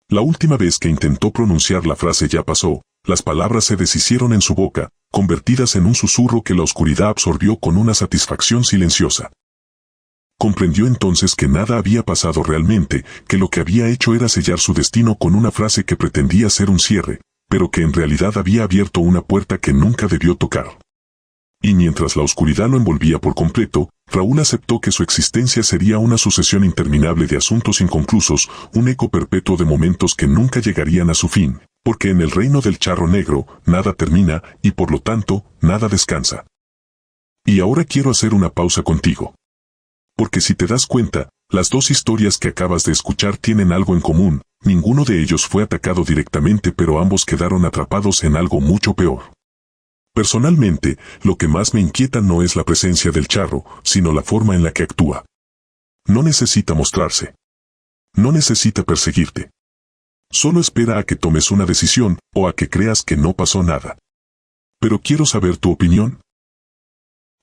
La última vez que intentó pronunciar la frase ya pasó, las palabras se deshicieron en su boca, convertidas en un susurro que la oscuridad absorbió con una satisfacción silenciosa. Comprendió entonces que nada había pasado realmente, que lo que había hecho era sellar su destino con una frase que pretendía ser un cierre, pero que en realidad había abierto una puerta que nunca debió tocar. Y mientras la oscuridad lo envolvía por completo, Raúl aceptó que su existencia sería una sucesión interminable de asuntos inconclusos, un eco perpetuo de momentos que nunca llegarían a su fin, porque en el reino del charro negro, nada termina, y por lo tanto, nada descansa. Y ahora quiero hacer una pausa contigo. Porque si te das cuenta, las dos historias que acabas de escuchar tienen algo en común, ninguno de ellos fue atacado directamente, pero ambos quedaron atrapados en algo mucho peor. Personalmente, lo que más me inquieta no es la presencia del charro, sino la forma en la que actúa. No necesita mostrarse. No necesita perseguirte. Solo espera a que tomes una decisión, o a que creas que no pasó nada. Pero quiero saber tu opinión.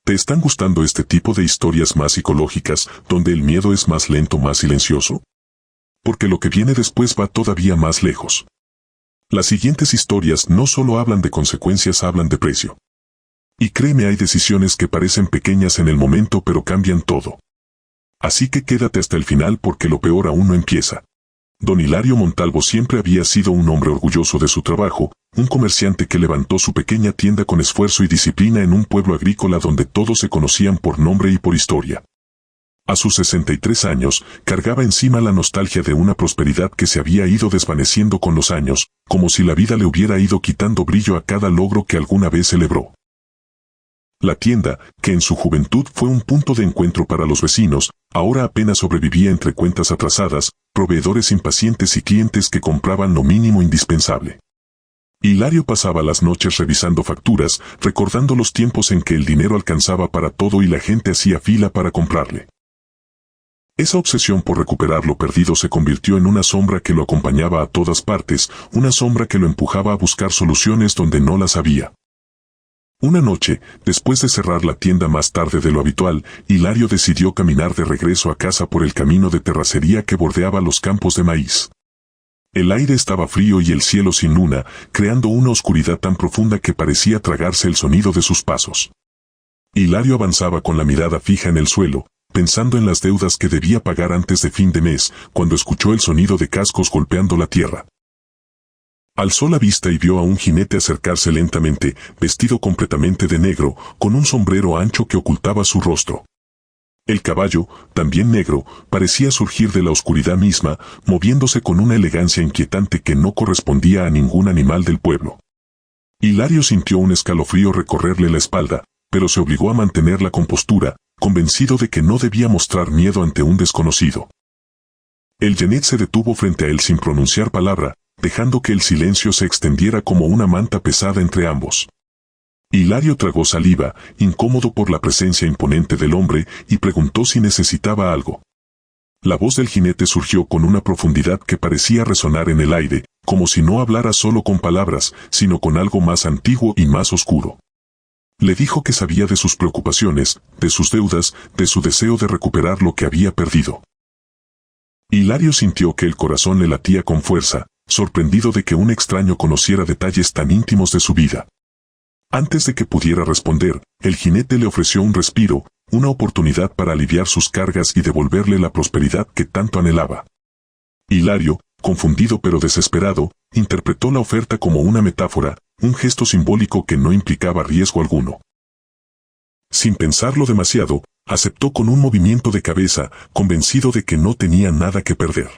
¿Te están gustando este tipo de historias más psicológicas, donde el miedo es más lento, más silencioso? Porque lo que viene después va todavía más lejos. Las siguientes historias no solo hablan de consecuencias, hablan de precio. Y créeme, hay decisiones que parecen pequeñas en el momento pero cambian todo. Así que quédate hasta el final porque lo peor aún no empieza. Don Hilario Montalvo siempre había sido un hombre orgulloso de su trabajo, un comerciante que levantó su pequeña tienda con esfuerzo y disciplina en un pueblo agrícola donde todos se conocían por nombre y por historia. A sus 63 años, cargaba encima la nostalgia de una prosperidad que se había ido desvaneciendo con los años, como si la vida le hubiera ido quitando brillo a cada logro que alguna vez celebró. La tienda, que en su juventud fue un punto de encuentro para los vecinos, ahora apenas sobrevivía entre cuentas atrasadas, proveedores impacientes y clientes que compraban lo mínimo indispensable. Hilario pasaba las noches revisando facturas, recordando los tiempos en que el dinero alcanzaba para todo y la gente hacía fila para comprarle. Esa obsesión por recuperar lo perdido se convirtió en una sombra que lo acompañaba a todas partes, una sombra que lo empujaba a buscar soluciones donde no las había. Una noche, después de cerrar la tienda más tarde de lo habitual, Hilario decidió caminar de regreso a casa por el camino de terracería que bordeaba los campos de maíz. El aire estaba frío y el cielo sin luna, creando una oscuridad tan profunda que parecía tragarse el sonido de sus pasos. Hilario avanzaba con la mirada fija en el suelo, pensando en las deudas que debía pagar antes de fin de mes, cuando escuchó el sonido de cascos golpeando la tierra. Alzó la vista y vio a un jinete acercarse lentamente, vestido completamente de negro, con un sombrero ancho que ocultaba su rostro. El caballo, también negro, parecía surgir de la oscuridad misma, moviéndose con una elegancia inquietante que no correspondía a ningún animal del pueblo. Hilario sintió un escalofrío recorrerle la espalda, pero se obligó a mantener la compostura, convencido de que no debía mostrar miedo ante un desconocido. El genet se detuvo frente a él sin pronunciar palabra, dejando que el silencio se extendiera como una manta pesada entre ambos. Hilario tragó saliva, incómodo por la presencia imponente del hombre, y preguntó si necesitaba algo. La voz del jinete surgió con una profundidad que parecía resonar en el aire, como si no hablara solo con palabras, sino con algo más antiguo y más oscuro. Le dijo que sabía de sus preocupaciones, de sus deudas, de su deseo de recuperar lo que había perdido. Hilario sintió que el corazón le latía con fuerza, sorprendido de que un extraño conociera detalles tan íntimos de su vida. Antes de que pudiera responder, el jinete le ofreció un respiro, una oportunidad para aliviar sus cargas y devolverle la prosperidad que tanto anhelaba. Hilario, confundido pero desesperado, interpretó la oferta como una metáfora, un gesto simbólico que no implicaba riesgo alguno. Sin pensarlo demasiado, aceptó con un movimiento de cabeza, convencido de que no tenía nada que perder.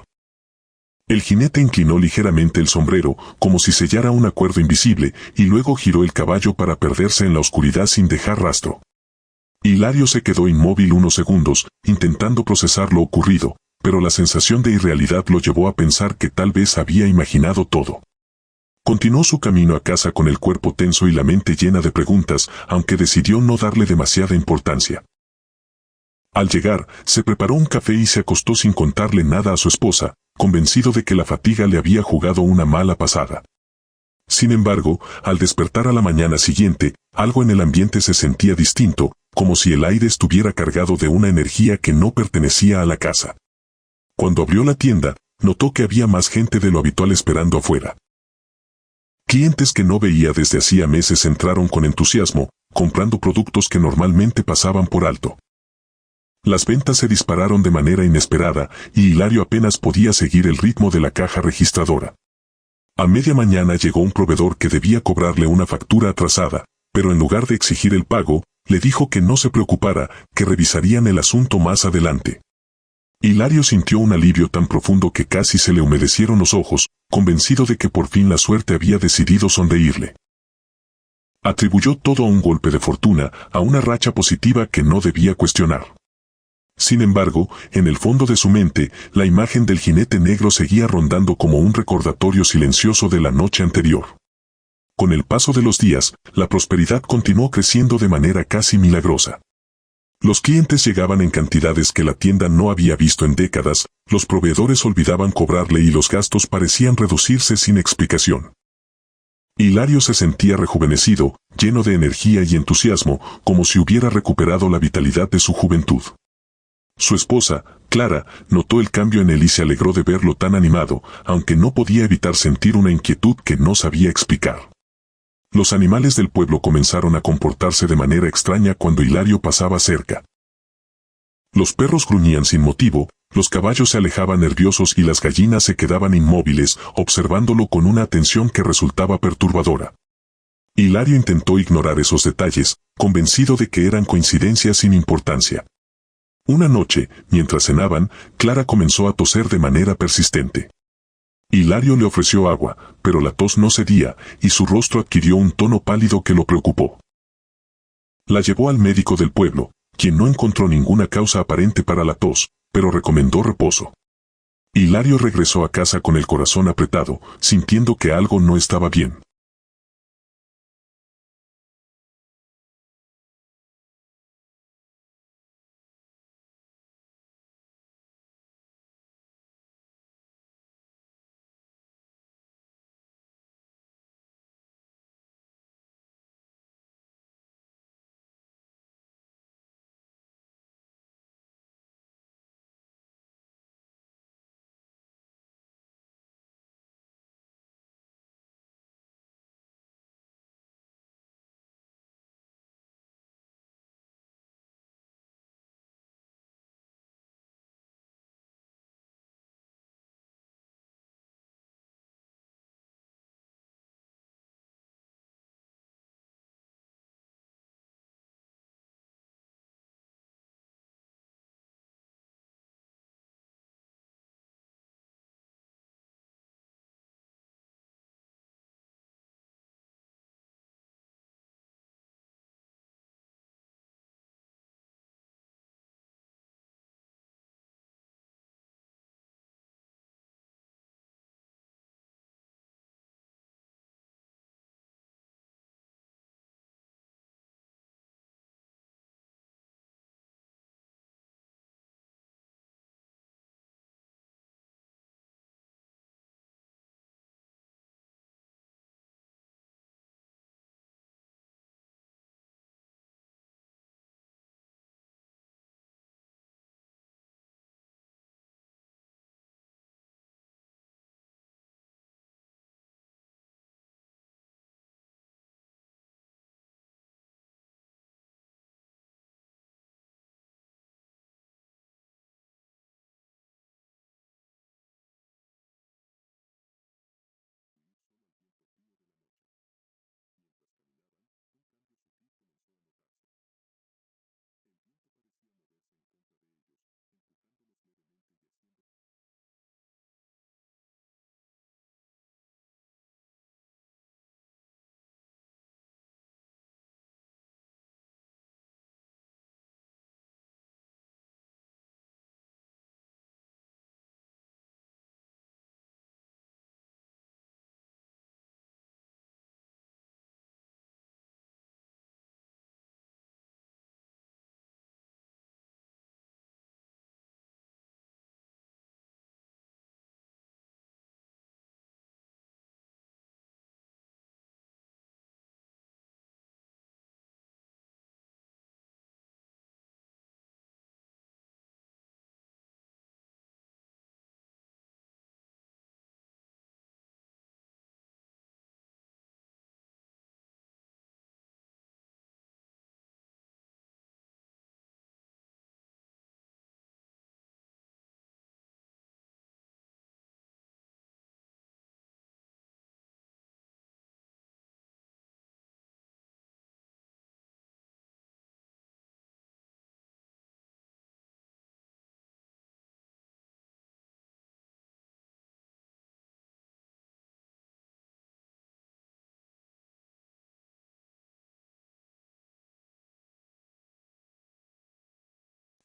El jinete inclinó ligeramente el sombrero, como si sellara un acuerdo invisible, y luego giró el caballo para perderse en la oscuridad sin dejar rastro. Hilario se quedó inmóvil unos segundos, intentando procesar lo ocurrido, pero la sensación de irrealidad lo llevó a pensar que tal vez había imaginado todo. Continuó su camino a casa con el cuerpo tenso y la mente llena de preguntas, aunque decidió no darle demasiada importancia. Al llegar, se preparó un café y se acostó sin contarle nada a su esposa, convencido de que la fatiga le había jugado una mala pasada. Sin embargo, al despertar a la mañana siguiente, algo en el ambiente se sentía distinto, como si el aire estuviera cargado de una energía que no pertenecía a la casa. Cuando abrió la tienda, notó que había más gente de lo habitual esperando afuera. Clientes que no veía desde hacía meses entraron con entusiasmo, comprando productos que normalmente pasaban por alto. Las ventas se dispararon de manera inesperada, y Hilario apenas podía seguir el ritmo de la caja registradora. A media mañana llegó un proveedor que debía cobrarle una factura atrasada, pero en lugar de exigir el pago, le dijo que no se preocupara, que revisarían el asunto más adelante. Hilario sintió un alivio tan profundo que casi se le humedecieron los ojos, convencido de que por fin la suerte había decidido sonreírle. Atribuyó todo a un golpe de fortuna, a una racha positiva que no debía cuestionar. Sin embargo, en el fondo de su mente, la imagen del jinete negro seguía rondando como un recordatorio silencioso de la noche anterior. Con el paso de los días, la prosperidad continuó creciendo de manera casi milagrosa. Los clientes llegaban en cantidades que la tienda no había visto en décadas, los proveedores olvidaban cobrarle y los gastos parecían reducirse sin explicación. Hilario se sentía rejuvenecido, lleno de energía y entusiasmo, como si hubiera recuperado la vitalidad de su juventud. Su esposa, Clara, notó el cambio en él y se alegró de verlo tan animado, aunque no podía evitar sentir una inquietud que no sabía explicar. Los animales del pueblo comenzaron a comportarse de manera extraña cuando Hilario pasaba cerca. Los perros gruñían sin motivo, los caballos se alejaban nerviosos y las gallinas se quedaban inmóviles, observándolo con una atención que resultaba perturbadora. Hilario intentó ignorar esos detalles, convencido de que eran coincidencias sin importancia. Una noche, mientras cenaban, Clara comenzó a toser de manera persistente. Hilario le ofreció agua, pero la tos no cedía, y su rostro adquirió un tono pálido que lo preocupó. La llevó al médico del pueblo, quien no encontró ninguna causa aparente para la tos, pero recomendó reposo. Hilario regresó a casa con el corazón apretado, sintiendo que algo no estaba bien.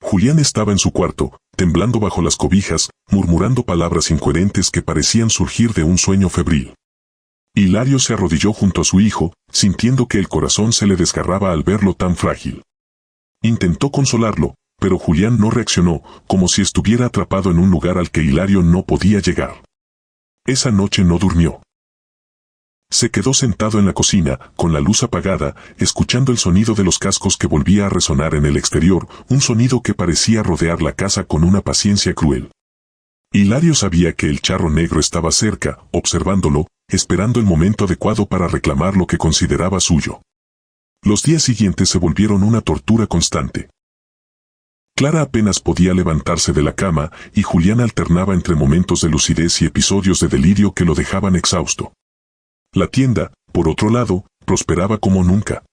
Julián estaba en su cuarto, temblando bajo las cobijas, murmurando palabras incoherentes que parecían surgir de un sueño febril. Hilario se arrodilló junto a su hijo, sintiendo que el corazón se le desgarraba al verlo tan frágil. Intentó consolarlo, pero Julián no reaccionó, como si estuviera atrapado en un lugar al que Hilario no podía llegar. Esa noche no durmió. Se quedó sentado en la cocina, con la luz apagada, escuchando el sonido de los cascos que volvía a resonar en el exterior, un sonido que parecía rodear la casa con una paciencia cruel. Hilario sabía que el charro negro estaba cerca, observándolo, esperando el momento adecuado para reclamar lo que consideraba suyo. Los días siguientes se volvieron una tortura constante. Clara apenas podía levantarse de la cama, y Julián alternaba entre momentos de lucidez y episodios de delirio que lo dejaban exhausto. La tienda, por otro lado, prosperaba como nunca.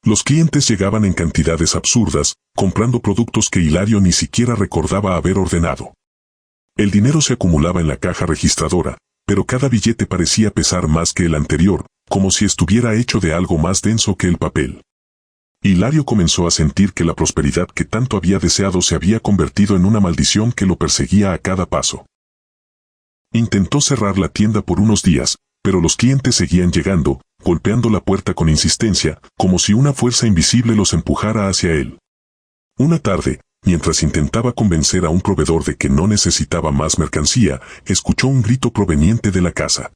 Los clientes llegaban en cantidades absurdas, comprando productos que Hilario ni siquiera recordaba haber ordenado. El dinero se acumulaba en la caja registradora, pero cada billete parecía pesar más que el anterior, como si estuviera hecho de algo más denso que el papel. Hilario comenzó a sentir que la prosperidad que tanto había deseado se había convertido en una maldición que lo perseguía a cada paso. Intentó cerrar la tienda por unos días, pero los clientes seguían llegando, golpeando la puerta con insistencia, como si una fuerza invisible los empujara hacia él. Una tarde, mientras intentaba convencer a un proveedor de que no necesitaba más mercancía, escuchó un grito proveniente de la casa.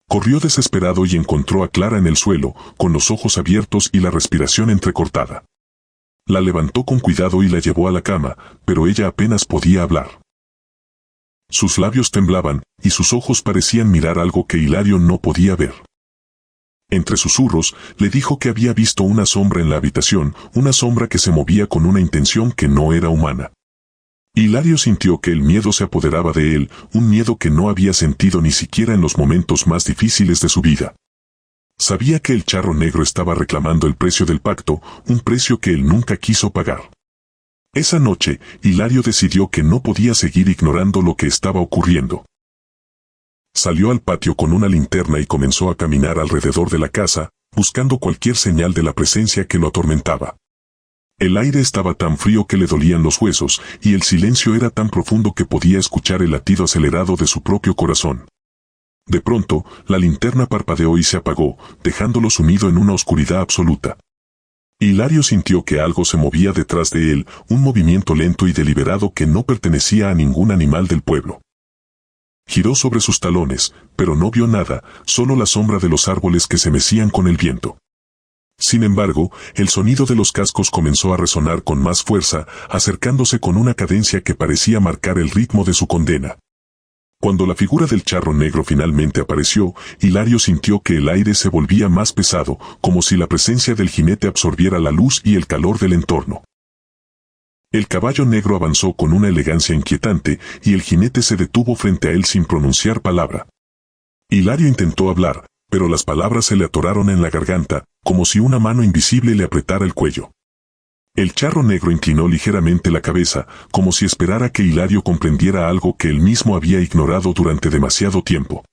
Corrió desesperado y encontró a Clara en el suelo, con los ojos abiertos y la respiración entrecortada. La levantó con cuidado y la llevó a la cama, pero ella apenas podía hablar. Sus labios temblaban, y sus ojos parecían mirar algo que Hilario no podía ver. Entre susurros, le dijo que había visto una sombra en la habitación, una sombra que se movía con una intención que no era humana. Hilario sintió que el miedo se apoderaba de él, un miedo que no había sentido ni siquiera en los momentos más difíciles de su vida. Sabía que el charro negro estaba reclamando el precio del pacto, un precio que él nunca quiso pagar. Esa noche, Hilario decidió que no podía seguir ignorando lo que estaba ocurriendo. Salió al patio con una linterna y comenzó a caminar alrededor de la casa, buscando cualquier señal de la presencia que lo atormentaba. El aire estaba tan frío que le dolían los huesos, y el silencio era tan profundo que podía escuchar el latido acelerado de su propio corazón. De pronto, la linterna parpadeó y se apagó, dejándolo sumido en una oscuridad absoluta. Hilario sintió que algo se movía detrás de él, un movimiento lento y deliberado que no pertenecía a ningún animal del pueblo. Giró sobre sus talones, pero no vio nada, solo la sombra de los árboles que se mecían con el viento. Sin embargo, el sonido de los cascos comenzó a resonar con más fuerza, acercándose con una cadencia que parecía marcar el ritmo de su condena. Cuando la figura del charro negro finalmente apareció, Hilario sintió que el aire se volvía más pesado, como si la presencia del jinete absorbiera la luz y el calor del entorno. El caballo negro avanzó con una elegancia inquietante, y el jinete se detuvo frente a él sin pronunciar palabra. Hilario intentó hablar, pero las palabras se le atoraron en la garganta, como si una mano invisible le apretara el cuello. El charro negro inclinó ligeramente la cabeza, como si esperara que Hilario comprendiera algo que él mismo había ignorado durante demasiado tiempo.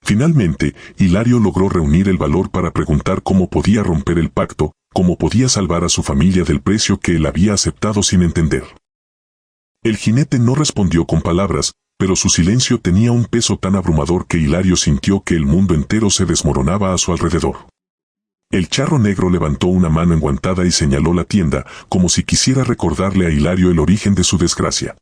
Finalmente, Hilario logró reunir el valor para preguntar cómo podía romper el pacto, cómo podía salvar a su familia del precio que él había aceptado sin entender. El jinete no respondió con palabras, pero su silencio tenía un peso tan abrumador que Hilario sintió que el mundo entero se desmoronaba a su alrededor. El charro negro levantó una mano enguantada y señaló la tienda, como si quisiera recordarle a Hilario el origen de su desgracia.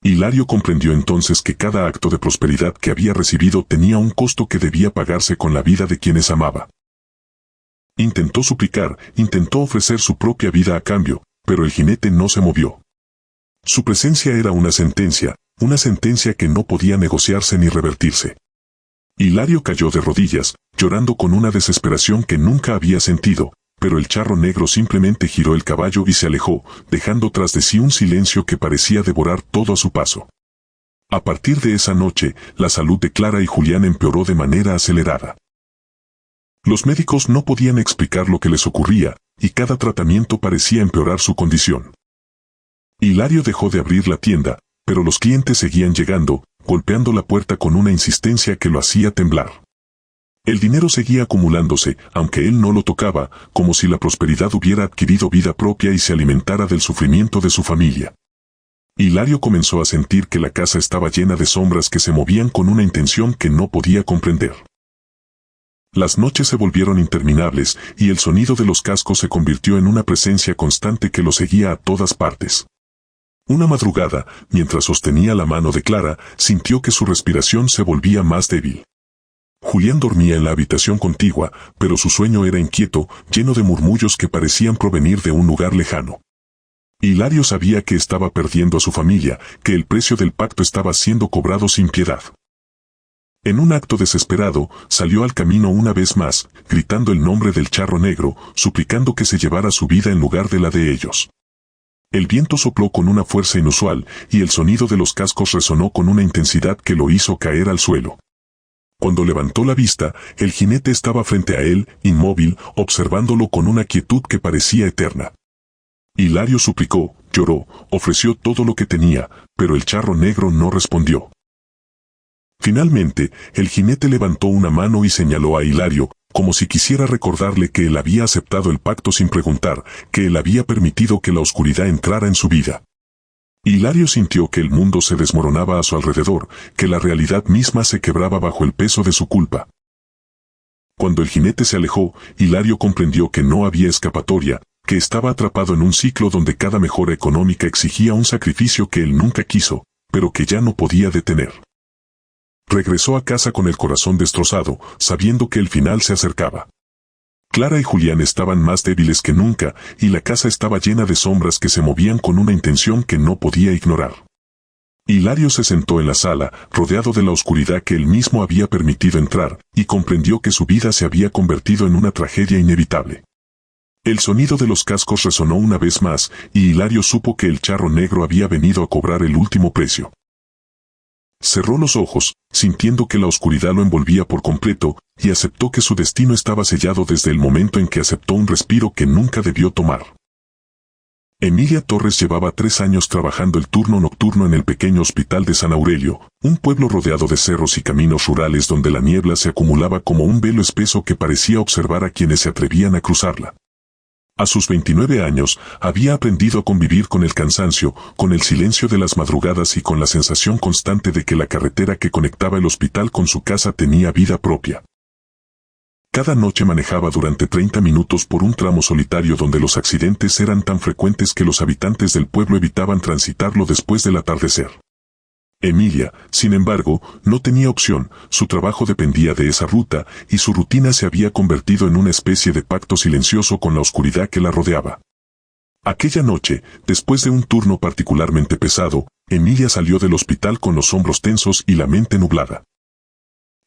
Hilario comprendió entonces que cada acto de prosperidad que había recibido tenía un costo que debía pagarse con la vida de quienes amaba. Intentó suplicar, intentó ofrecer su propia vida a cambio, pero el jinete no se movió. Su presencia era una sentencia que no podía negociarse ni revertirse. Hilario cayó de rodillas, llorando con una desesperación que nunca había sentido, pero el charro negro simplemente giró el caballo y se alejó, dejando tras de sí un silencio que parecía devorar todo a su paso. A partir de esa noche, la salud de Clara y Julián empeoró de manera acelerada. Los médicos no podían explicar lo que les ocurría, y cada tratamiento parecía empeorar su condición. Hilario dejó de abrir la tienda, pero los clientes seguían llegando, golpeando la puerta con una insistencia que lo hacía temblar. El dinero seguía acumulándose, aunque él no lo tocaba, como si la prosperidad hubiera adquirido vida propia y se alimentara del sufrimiento de su familia. Hilario comenzó a sentir que la casa estaba llena de sombras que se movían con una intención que no podía comprender. Las noches se volvieron interminables y el sonido de los cascos se convirtió en una presencia constante que lo seguía a todas partes. Una madrugada, mientras sostenía la mano de Clara, sintió que su respiración se volvía más débil. Julián dormía en la habitación contigua, pero su sueño era inquieto, lleno de murmullos que parecían provenir de un lugar lejano. Hilario sabía que estaba perdiendo a su familia, que el precio del pacto estaba siendo cobrado sin piedad. En un acto desesperado, salió al camino una vez más, gritando el nombre del charro negro, suplicando que se llevara su vida en lugar de la de ellos. El viento sopló con una fuerza inusual, y el sonido de los cascos resonó con una intensidad que lo hizo caer al suelo. Cuando levantó la vista, el jinete estaba frente a él, inmóvil, observándolo con una quietud que parecía eterna. Hilario suplicó, lloró, ofreció todo lo que tenía, pero el charro negro no respondió. Finalmente, el jinete levantó una mano y señaló a Hilario, como si quisiera recordarle que él había aceptado el pacto sin preguntar, que él había permitido que la oscuridad entrara en su vida. Hilario sintió que el mundo se desmoronaba a su alrededor, que la realidad misma se quebraba bajo el peso de su culpa. Cuando el jinete se alejó, Hilario comprendió que no había escapatoria, que estaba atrapado en un ciclo donde cada mejora económica exigía un sacrificio que él nunca quiso, pero que ya no podía detener. Regresó a casa con el corazón destrozado, sabiendo que el final se acercaba. Clara y Julián estaban más débiles que nunca, y la casa estaba llena de sombras que se movían con una intención que no podía ignorar. Hilario se sentó en la sala, rodeado de la oscuridad que él mismo había permitido entrar, y comprendió que su vida se había convertido en una tragedia inevitable. El sonido de los cascos resonó una vez más, y Hilario supo que el charro negro había venido a cobrar el último precio. Cerró los ojos, sintiendo que la oscuridad lo envolvía por completo, y aceptó que su destino estaba sellado desde el momento en que aceptó un respiro que nunca debió tomar. Emilia Torres llevaba 3 años trabajando el turno nocturno en el pequeño hospital de San Aurelio, un pueblo rodeado de cerros y caminos rurales donde la niebla se acumulaba como un velo espeso que parecía observar a quienes se atrevían a cruzarla. A sus 29 años, había aprendido a convivir con el cansancio, con el silencio de las madrugadas y con la sensación constante de que la carretera que conectaba el hospital con su casa tenía vida propia. Cada noche manejaba durante 30 minutos por un tramo solitario donde los accidentes eran tan frecuentes que los habitantes del pueblo evitaban transitarlo después del atardecer. Emilia, sin embargo, no tenía opción, su trabajo dependía de esa ruta, y su rutina se había convertido en una especie de pacto silencioso con la oscuridad que la rodeaba. Aquella noche, después de un turno particularmente pesado, Emilia salió del hospital con los hombros tensos y la mente nublada.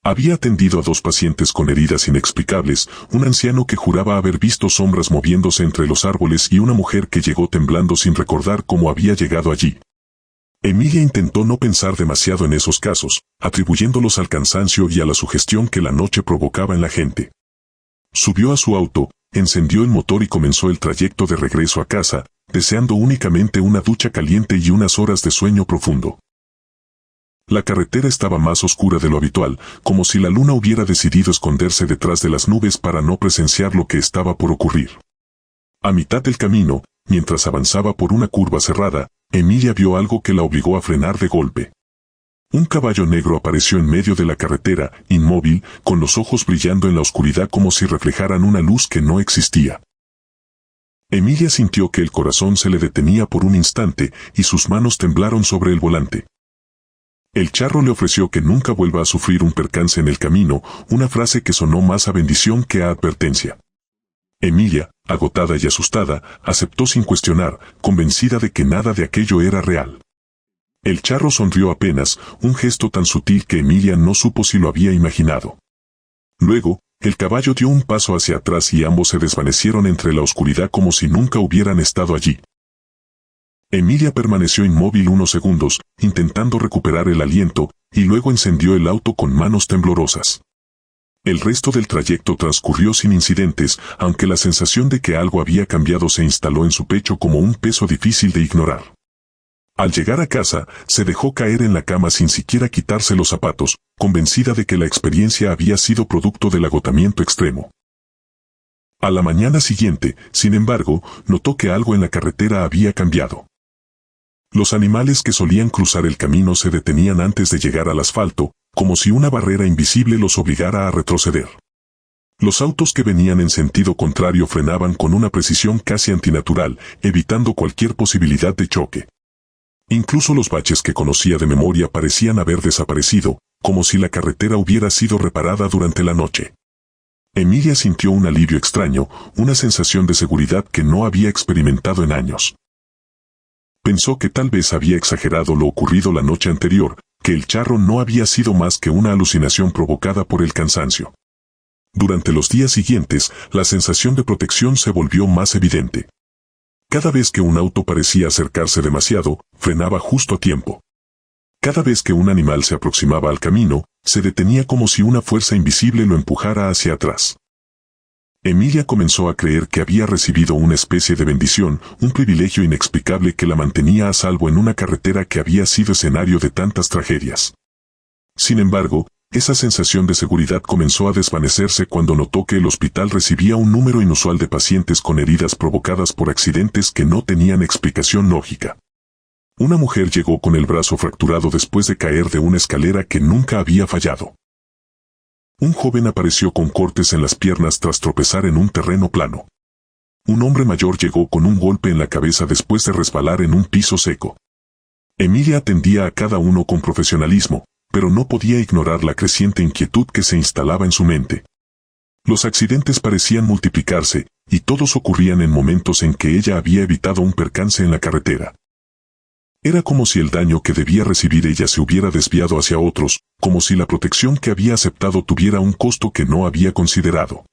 Había atendido a 2 pacientes con heridas inexplicables, un anciano que juraba haber visto sombras moviéndose entre los árboles y una mujer que llegó temblando sin recordar cómo había llegado allí. Emilia intentó no pensar demasiado en esos casos, atribuyéndolos al cansancio y a la sugestión que la noche provocaba en la gente. Subió a su auto, encendió el motor y comenzó el trayecto de regreso a casa, deseando únicamente una ducha caliente y unas horas de sueño profundo. La carretera estaba más oscura de lo habitual, como si la luna hubiera decidido esconderse detrás de las nubes para no presenciar lo que estaba por ocurrir. A mitad del camino, mientras avanzaba por una curva cerrada, Emilia vio algo que la obligó a frenar de golpe. Un caballo negro apareció en medio de la carretera, inmóvil, con los ojos brillando en la oscuridad como si reflejaran una luz que no existía. Emilia sintió que el corazón se le detenía por un instante y sus manos temblaron sobre el volante. El charro le ofreció que nunca vuelva a sufrir un percance en el camino, una frase que sonó más a bendición que a advertencia. Emilia, agotada y asustada, aceptó sin cuestionar, convencida de que nada de aquello era real. El charro sonrió apenas, un gesto tan sutil que Emilia no supo si lo había imaginado. Luego, el caballo dio un paso hacia atrás y ambos se desvanecieron entre la oscuridad como si nunca hubieran estado allí. Emilia permaneció inmóvil unos segundos, intentando recuperar el aliento, y luego encendió el auto con manos temblorosas. El resto del trayecto transcurrió sin incidentes, aunque la sensación de que algo había cambiado se instaló en su pecho como un peso difícil de ignorar. Al llegar a casa, se dejó caer en la cama sin siquiera quitarse los zapatos, convencida de que la experiencia había sido producto del agotamiento extremo. A la mañana siguiente, sin embargo, notó que algo en la carretera había cambiado. Los animales que solían cruzar el camino se detenían antes de llegar al asfalto, como si una barrera invisible los obligara a retroceder. Los autos que venían en sentido contrario frenaban con una precisión casi antinatural, evitando cualquier posibilidad de choque. Incluso los baches que conocía de memoria parecían haber desaparecido, como si la carretera hubiera sido reparada durante la noche. Emilia sintió un alivio extraño, una sensación de seguridad que no había experimentado en años. Pensó que tal vez había exagerado lo ocurrido la noche anterior, que el charro no había sido más que una alucinación provocada por el cansancio. Durante los días siguientes, la sensación de protección se volvió más evidente. Cada vez que un auto parecía acercarse demasiado, frenaba justo a tiempo. Cada vez que un animal se aproximaba al camino, se detenía como si una fuerza invisible lo empujara hacia atrás. Emilia comenzó a creer que había recibido una especie de bendición, un privilegio inexplicable que la mantenía a salvo en una carretera que había sido escenario de tantas tragedias. Sin embargo, esa sensación de seguridad comenzó a desvanecerse cuando notó que el hospital recibía un número inusual de pacientes con heridas provocadas por accidentes que no tenían explicación lógica. Una mujer llegó con el brazo fracturado después de caer de una escalera que nunca había fallado. Un joven apareció con cortes en las piernas tras tropezar en un terreno plano. Un hombre mayor llegó con un golpe en la cabeza después de resbalar en un piso seco. Emilia atendía a cada uno con profesionalismo, pero no podía ignorar la creciente inquietud que se instalaba en su mente. Los accidentes parecían multiplicarse, y todos ocurrían en momentos en que ella había evitado un percance en la carretera. Era como si el daño que debía recibir ella se hubiera desviado hacia otros, como si la protección que había aceptado tuviera un costo que no había considerado.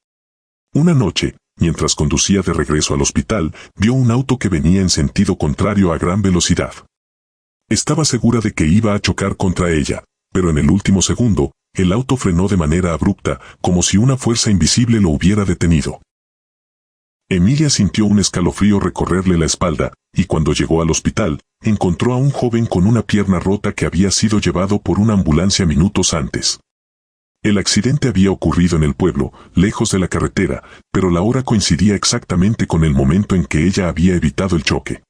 Una noche, mientras conducía de regreso al hospital, vio un auto que venía en sentido contrario a gran velocidad. Estaba segura de que iba a chocar contra ella, pero en el último segundo, el auto frenó de manera abrupta, como si una fuerza invisible lo hubiera detenido. Emilia sintió un escalofrío recorrerle la espalda, y cuando llegó al hospital, encontró a un joven con una pierna rota que había sido llevado por una ambulancia minutos antes. El accidente había ocurrido en el pueblo, lejos de la carretera, pero la hora coincidía exactamente con el momento en que ella había evitado el choque.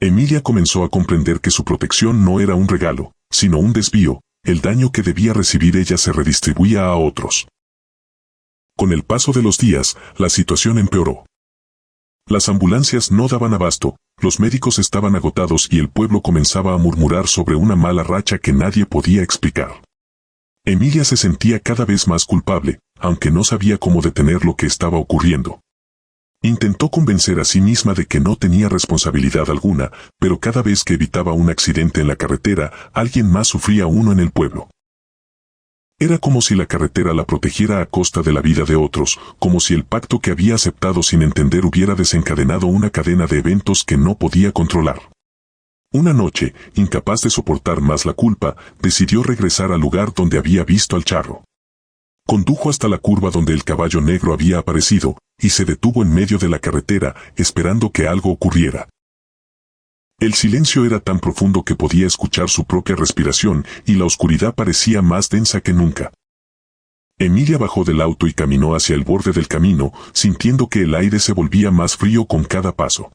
Emilia comenzó a comprender que su protección no era un regalo, sino un desvío. El daño que debía recibir ella se redistribuía a otros. Con el paso de los días, la situación empeoró. Las ambulancias no daban abasto, los médicos estaban agotados y el pueblo comenzaba a murmurar sobre una mala racha que nadie podía explicar. Emilia se sentía cada vez más culpable, aunque no sabía cómo detener lo que estaba ocurriendo. Intentó convencer a sí misma de que no tenía responsabilidad alguna, pero cada vez que evitaba un accidente en la carretera, alguien más sufría uno en el pueblo. Era como si la carretera la protegiera a costa de la vida de otros, como si el pacto que había aceptado sin entender hubiera desencadenado una cadena de eventos que no podía controlar. Una noche, incapaz de soportar más la culpa, decidió regresar al lugar donde había visto al charro. Condujo hasta la curva donde el caballo negro había aparecido, y se detuvo en medio de la carretera, esperando que algo ocurriera. El silencio era tan profundo que podía escuchar su propia respiración, y la oscuridad parecía más densa que nunca. Emilia bajó del auto y caminó hacia el borde del camino, sintiendo que el aire se volvía más frío con cada paso.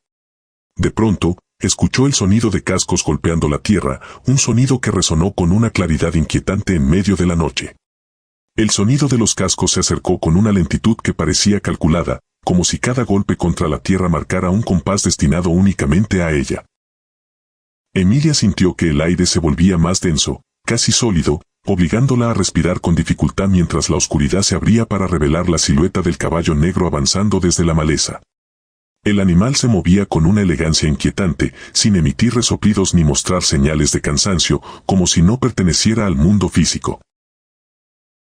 De pronto, escuchó el sonido de cascos golpeando la tierra, un sonido que resonó con una claridad inquietante en medio de la noche. El sonido de los cascos se acercó con una lentitud que parecía calculada, como si cada golpe contra la tierra marcara un compás destinado únicamente a ella. Emilia sintió que el aire se volvía más denso, casi sólido, obligándola a respirar con dificultad mientras la oscuridad se abría para revelar la silueta del caballo negro avanzando desde la maleza. El animal se movía con una elegancia inquietante, sin emitir resoplidos ni mostrar señales de cansancio, como si no perteneciera al mundo físico.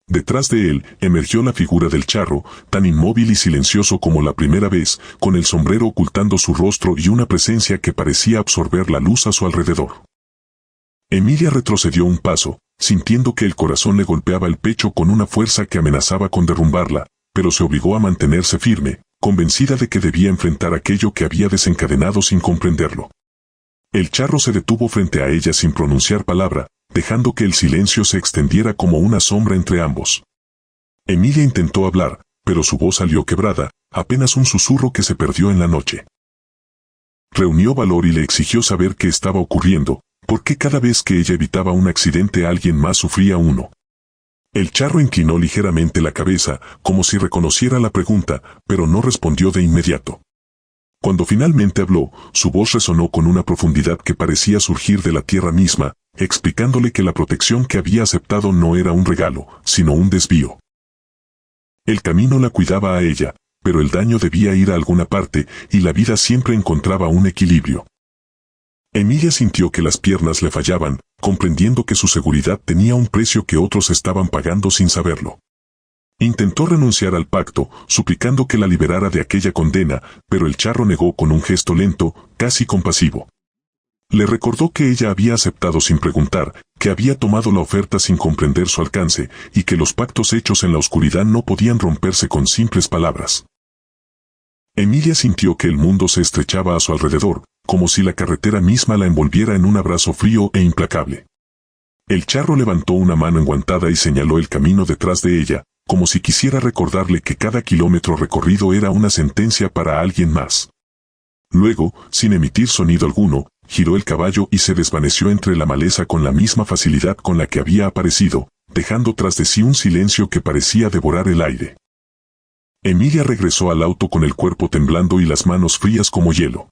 Detrás de él, emergió la figura del charro, tan inmóvil y silencioso como la primera vez, con el sombrero ocultando su rostro y una presencia que parecía absorber la luz a su alrededor. Emilia retrocedió un paso, sintiendo que el corazón le golpeaba el pecho con una fuerza que amenazaba con derrumbarla, pero se obligó a mantenerse firme, convencida de que debía enfrentar aquello que había desencadenado sin comprenderlo. El charro se detuvo frente a ella sin pronunciar palabra, dejando que el silencio se extendiera como una sombra entre ambos. Emilia intentó hablar, pero su voz salió quebrada, apenas un susurro que se perdió en la noche. Reunió valor y le exigió saber qué estaba ocurriendo, porque cada vez que ella evitaba un accidente alguien más sufría uno. El charro inclinó ligeramente la cabeza, como si reconociera la pregunta, pero no respondió de inmediato. Cuando finalmente habló, su voz resonó con una profundidad que parecía surgir de la tierra misma, explicándole que la protección que había aceptado no era un regalo, sino un desvío. El camino la cuidaba a ella, pero el daño debía ir a alguna parte, y la vida siempre encontraba un equilibrio. Emilia sintió que las piernas le fallaban, comprendiendo que su seguridad tenía un precio que otros estaban pagando sin saberlo. Intentó renunciar al pacto, suplicando que la liberara de aquella condena, pero el charro negó con un gesto lento, casi compasivo. Le recordó que ella había aceptado sin preguntar, que había tomado la oferta sin comprender su alcance, y que los pactos hechos en la oscuridad no podían romperse con simples palabras. Emilia sintió que el mundo se estrechaba a su alrededor, como si la carretera misma la envolviera en un abrazo frío e implacable. El charro levantó una mano enguantada y señaló el camino detrás de ella, como si quisiera recordarle que cada kilómetro recorrido era una sentencia para alguien más. Luego, sin emitir sonido alguno, giró el caballo y se desvaneció entre la maleza con la misma facilidad con la que había aparecido, dejando tras de sí un silencio que parecía devorar el aire. Emilia regresó al auto con el cuerpo temblando y las manos frías como hielo.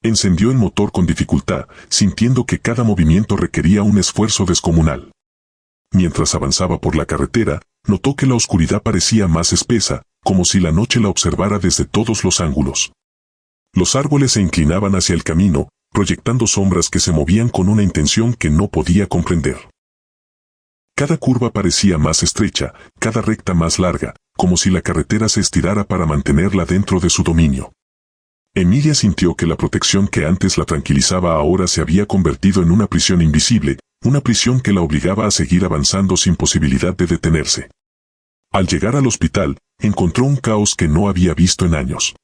Encendió el motor con dificultad, sintiendo que cada movimiento requería un esfuerzo descomunal. Mientras avanzaba por la carretera, notó que la oscuridad parecía más espesa, como si la noche la observara desde todos los ángulos. Los árboles se inclinaban hacia el camino, proyectando sombras que se movían con una intención que no podía comprender. Cada curva parecía más estrecha, cada recta más larga, como si la carretera se estirara para mantenerla dentro de su dominio. Emilia sintió que la protección que antes la tranquilizaba ahora se había convertido en una prisión invisible, una prisión que la obligaba a seguir avanzando sin posibilidad de detenerse. Al llegar al hospital, encontró un caos que no había visto en años.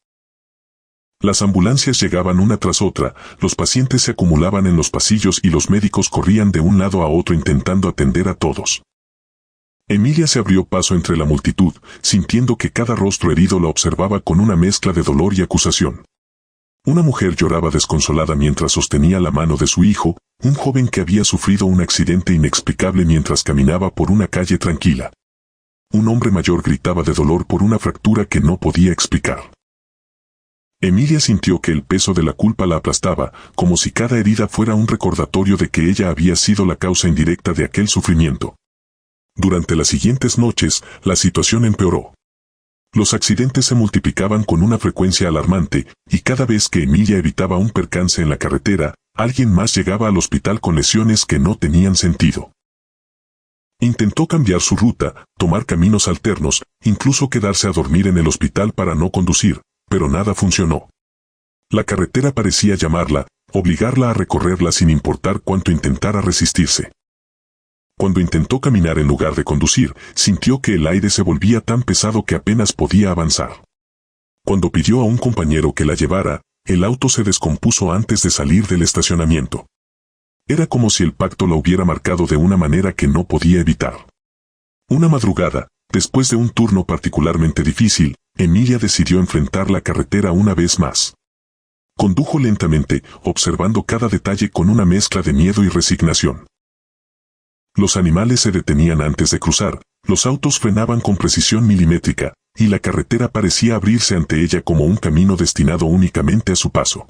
Las ambulancias llegaban una tras otra, los pacientes se acumulaban en los pasillos y los médicos corrían de un lado a otro intentando atender a todos. Emilia se abrió paso entre la multitud, sintiendo que cada rostro herido la observaba con una mezcla de dolor y acusación. Una mujer lloraba desconsolada mientras sostenía la mano de su hijo, un joven que había sufrido un accidente inexplicable mientras caminaba por una calle tranquila. Un hombre mayor gritaba de dolor por una fractura que no podía explicar. Emilia sintió que el peso de la culpa la aplastaba, como si cada herida fuera un recordatorio de que ella había sido la causa indirecta de aquel sufrimiento. Durante las siguientes noches, la situación empeoró. Los accidentes se multiplicaban con una frecuencia alarmante, y cada vez que Emilia evitaba un percance en la carretera, alguien más llegaba al hospital con lesiones que no tenían sentido. Intentó cambiar su ruta, tomar caminos alternos, incluso quedarse a dormir en el hospital para no conducir, pero nada funcionó. La carretera parecía llamarla, obligarla a recorrerla sin importar cuánto intentara resistirse. Cuando intentó caminar en lugar de conducir, sintió que el aire se volvía tan pesado que apenas podía avanzar. Cuando pidió a un compañero que la llevara, el auto se descompuso antes de salir del estacionamiento. Era como si el pacto la hubiera marcado de una manera que no podía evitar. Una madrugada, después de un turno particularmente difícil, Emilia decidió enfrentar la carretera una vez más. Condujo lentamente, observando cada detalle con una mezcla de miedo y resignación. Los animales se detenían antes de cruzar, los autos frenaban con precisión milimétrica, y la carretera parecía abrirse ante ella como un camino destinado únicamente a su paso.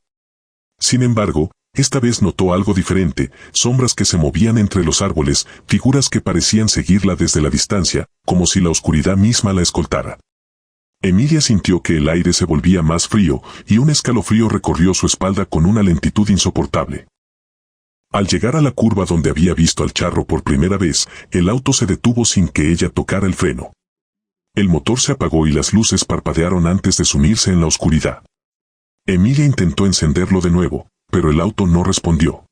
Sin embargo, esta vez notó algo diferente, sombras que se movían entre los árboles, figuras que parecían seguirla desde la distancia, como si la oscuridad misma la escoltara. Emilia sintió que el aire se volvía más frío, y un escalofrío recorrió su espalda con una lentitud insoportable. Al llegar a la curva donde había visto al charro por primera vez, el auto se detuvo sin que ella tocara el freno. El motor se apagó y las luces parpadearon antes de sumirse en la oscuridad. Emilia intentó encenderlo de nuevo, pero el auto no respondió.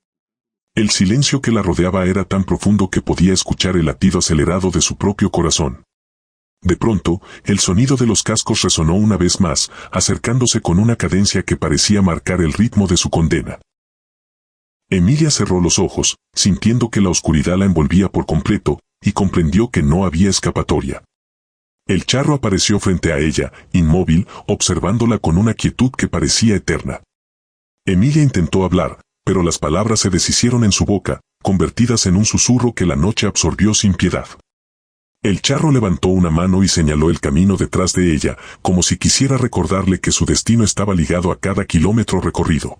El silencio que la rodeaba era tan profundo que podía escuchar el latido acelerado de su propio corazón. De pronto, el sonido de los cascos resonó una vez más, acercándose con una cadencia que parecía marcar el ritmo de su condena. Emilia cerró los ojos, sintiendo que la oscuridad la envolvía por completo, y comprendió que no había escapatoria. El charro apareció frente a ella, inmóvil, observándola con una quietud que parecía eterna. Emilia intentó hablar, pero las palabras se deshicieron en su boca, convertidas en un susurro que la noche absorbió sin piedad. El charro levantó una mano y señaló el camino detrás de ella, como si quisiera recordarle que su destino estaba ligado a cada kilómetro recorrido.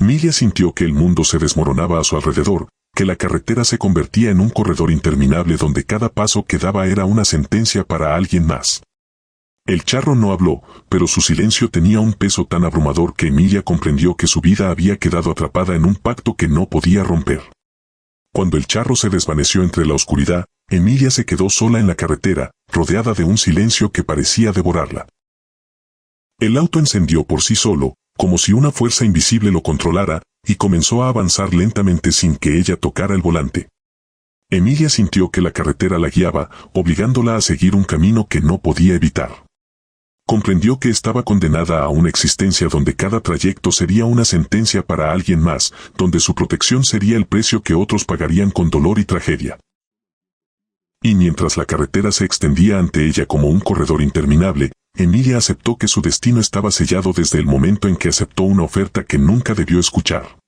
Emilia sintió que el mundo se desmoronaba a su alrededor, que la carretera se convertía en un corredor interminable donde cada paso que daba era una sentencia para alguien más. El charro no habló, pero su silencio tenía un peso tan abrumador que Emilia comprendió que su vida había quedado atrapada en un pacto que no podía romper. Cuando el charro se desvaneció entre la oscuridad, Emilia se quedó sola en la carretera, rodeada de un silencio que parecía devorarla. El auto encendió por sí solo, como si una fuerza invisible lo controlara, y comenzó a avanzar lentamente sin que ella tocara el volante. Emilia sintió que la carretera la guiaba, obligándola a seguir un camino que no podía evitar. Comprendió que estaba condenada a una existencia donde cada trayecto sería una sentencia para alguien más, donde su protección sería el precio que otros pagarían con dolor y tragedia. Y mientras la carretera se extendía ante ella como un corredor interminable, Emilia aceptó que su destino estaba sellado desde el momento en que aceptó una oferta que nunca debió escuchar.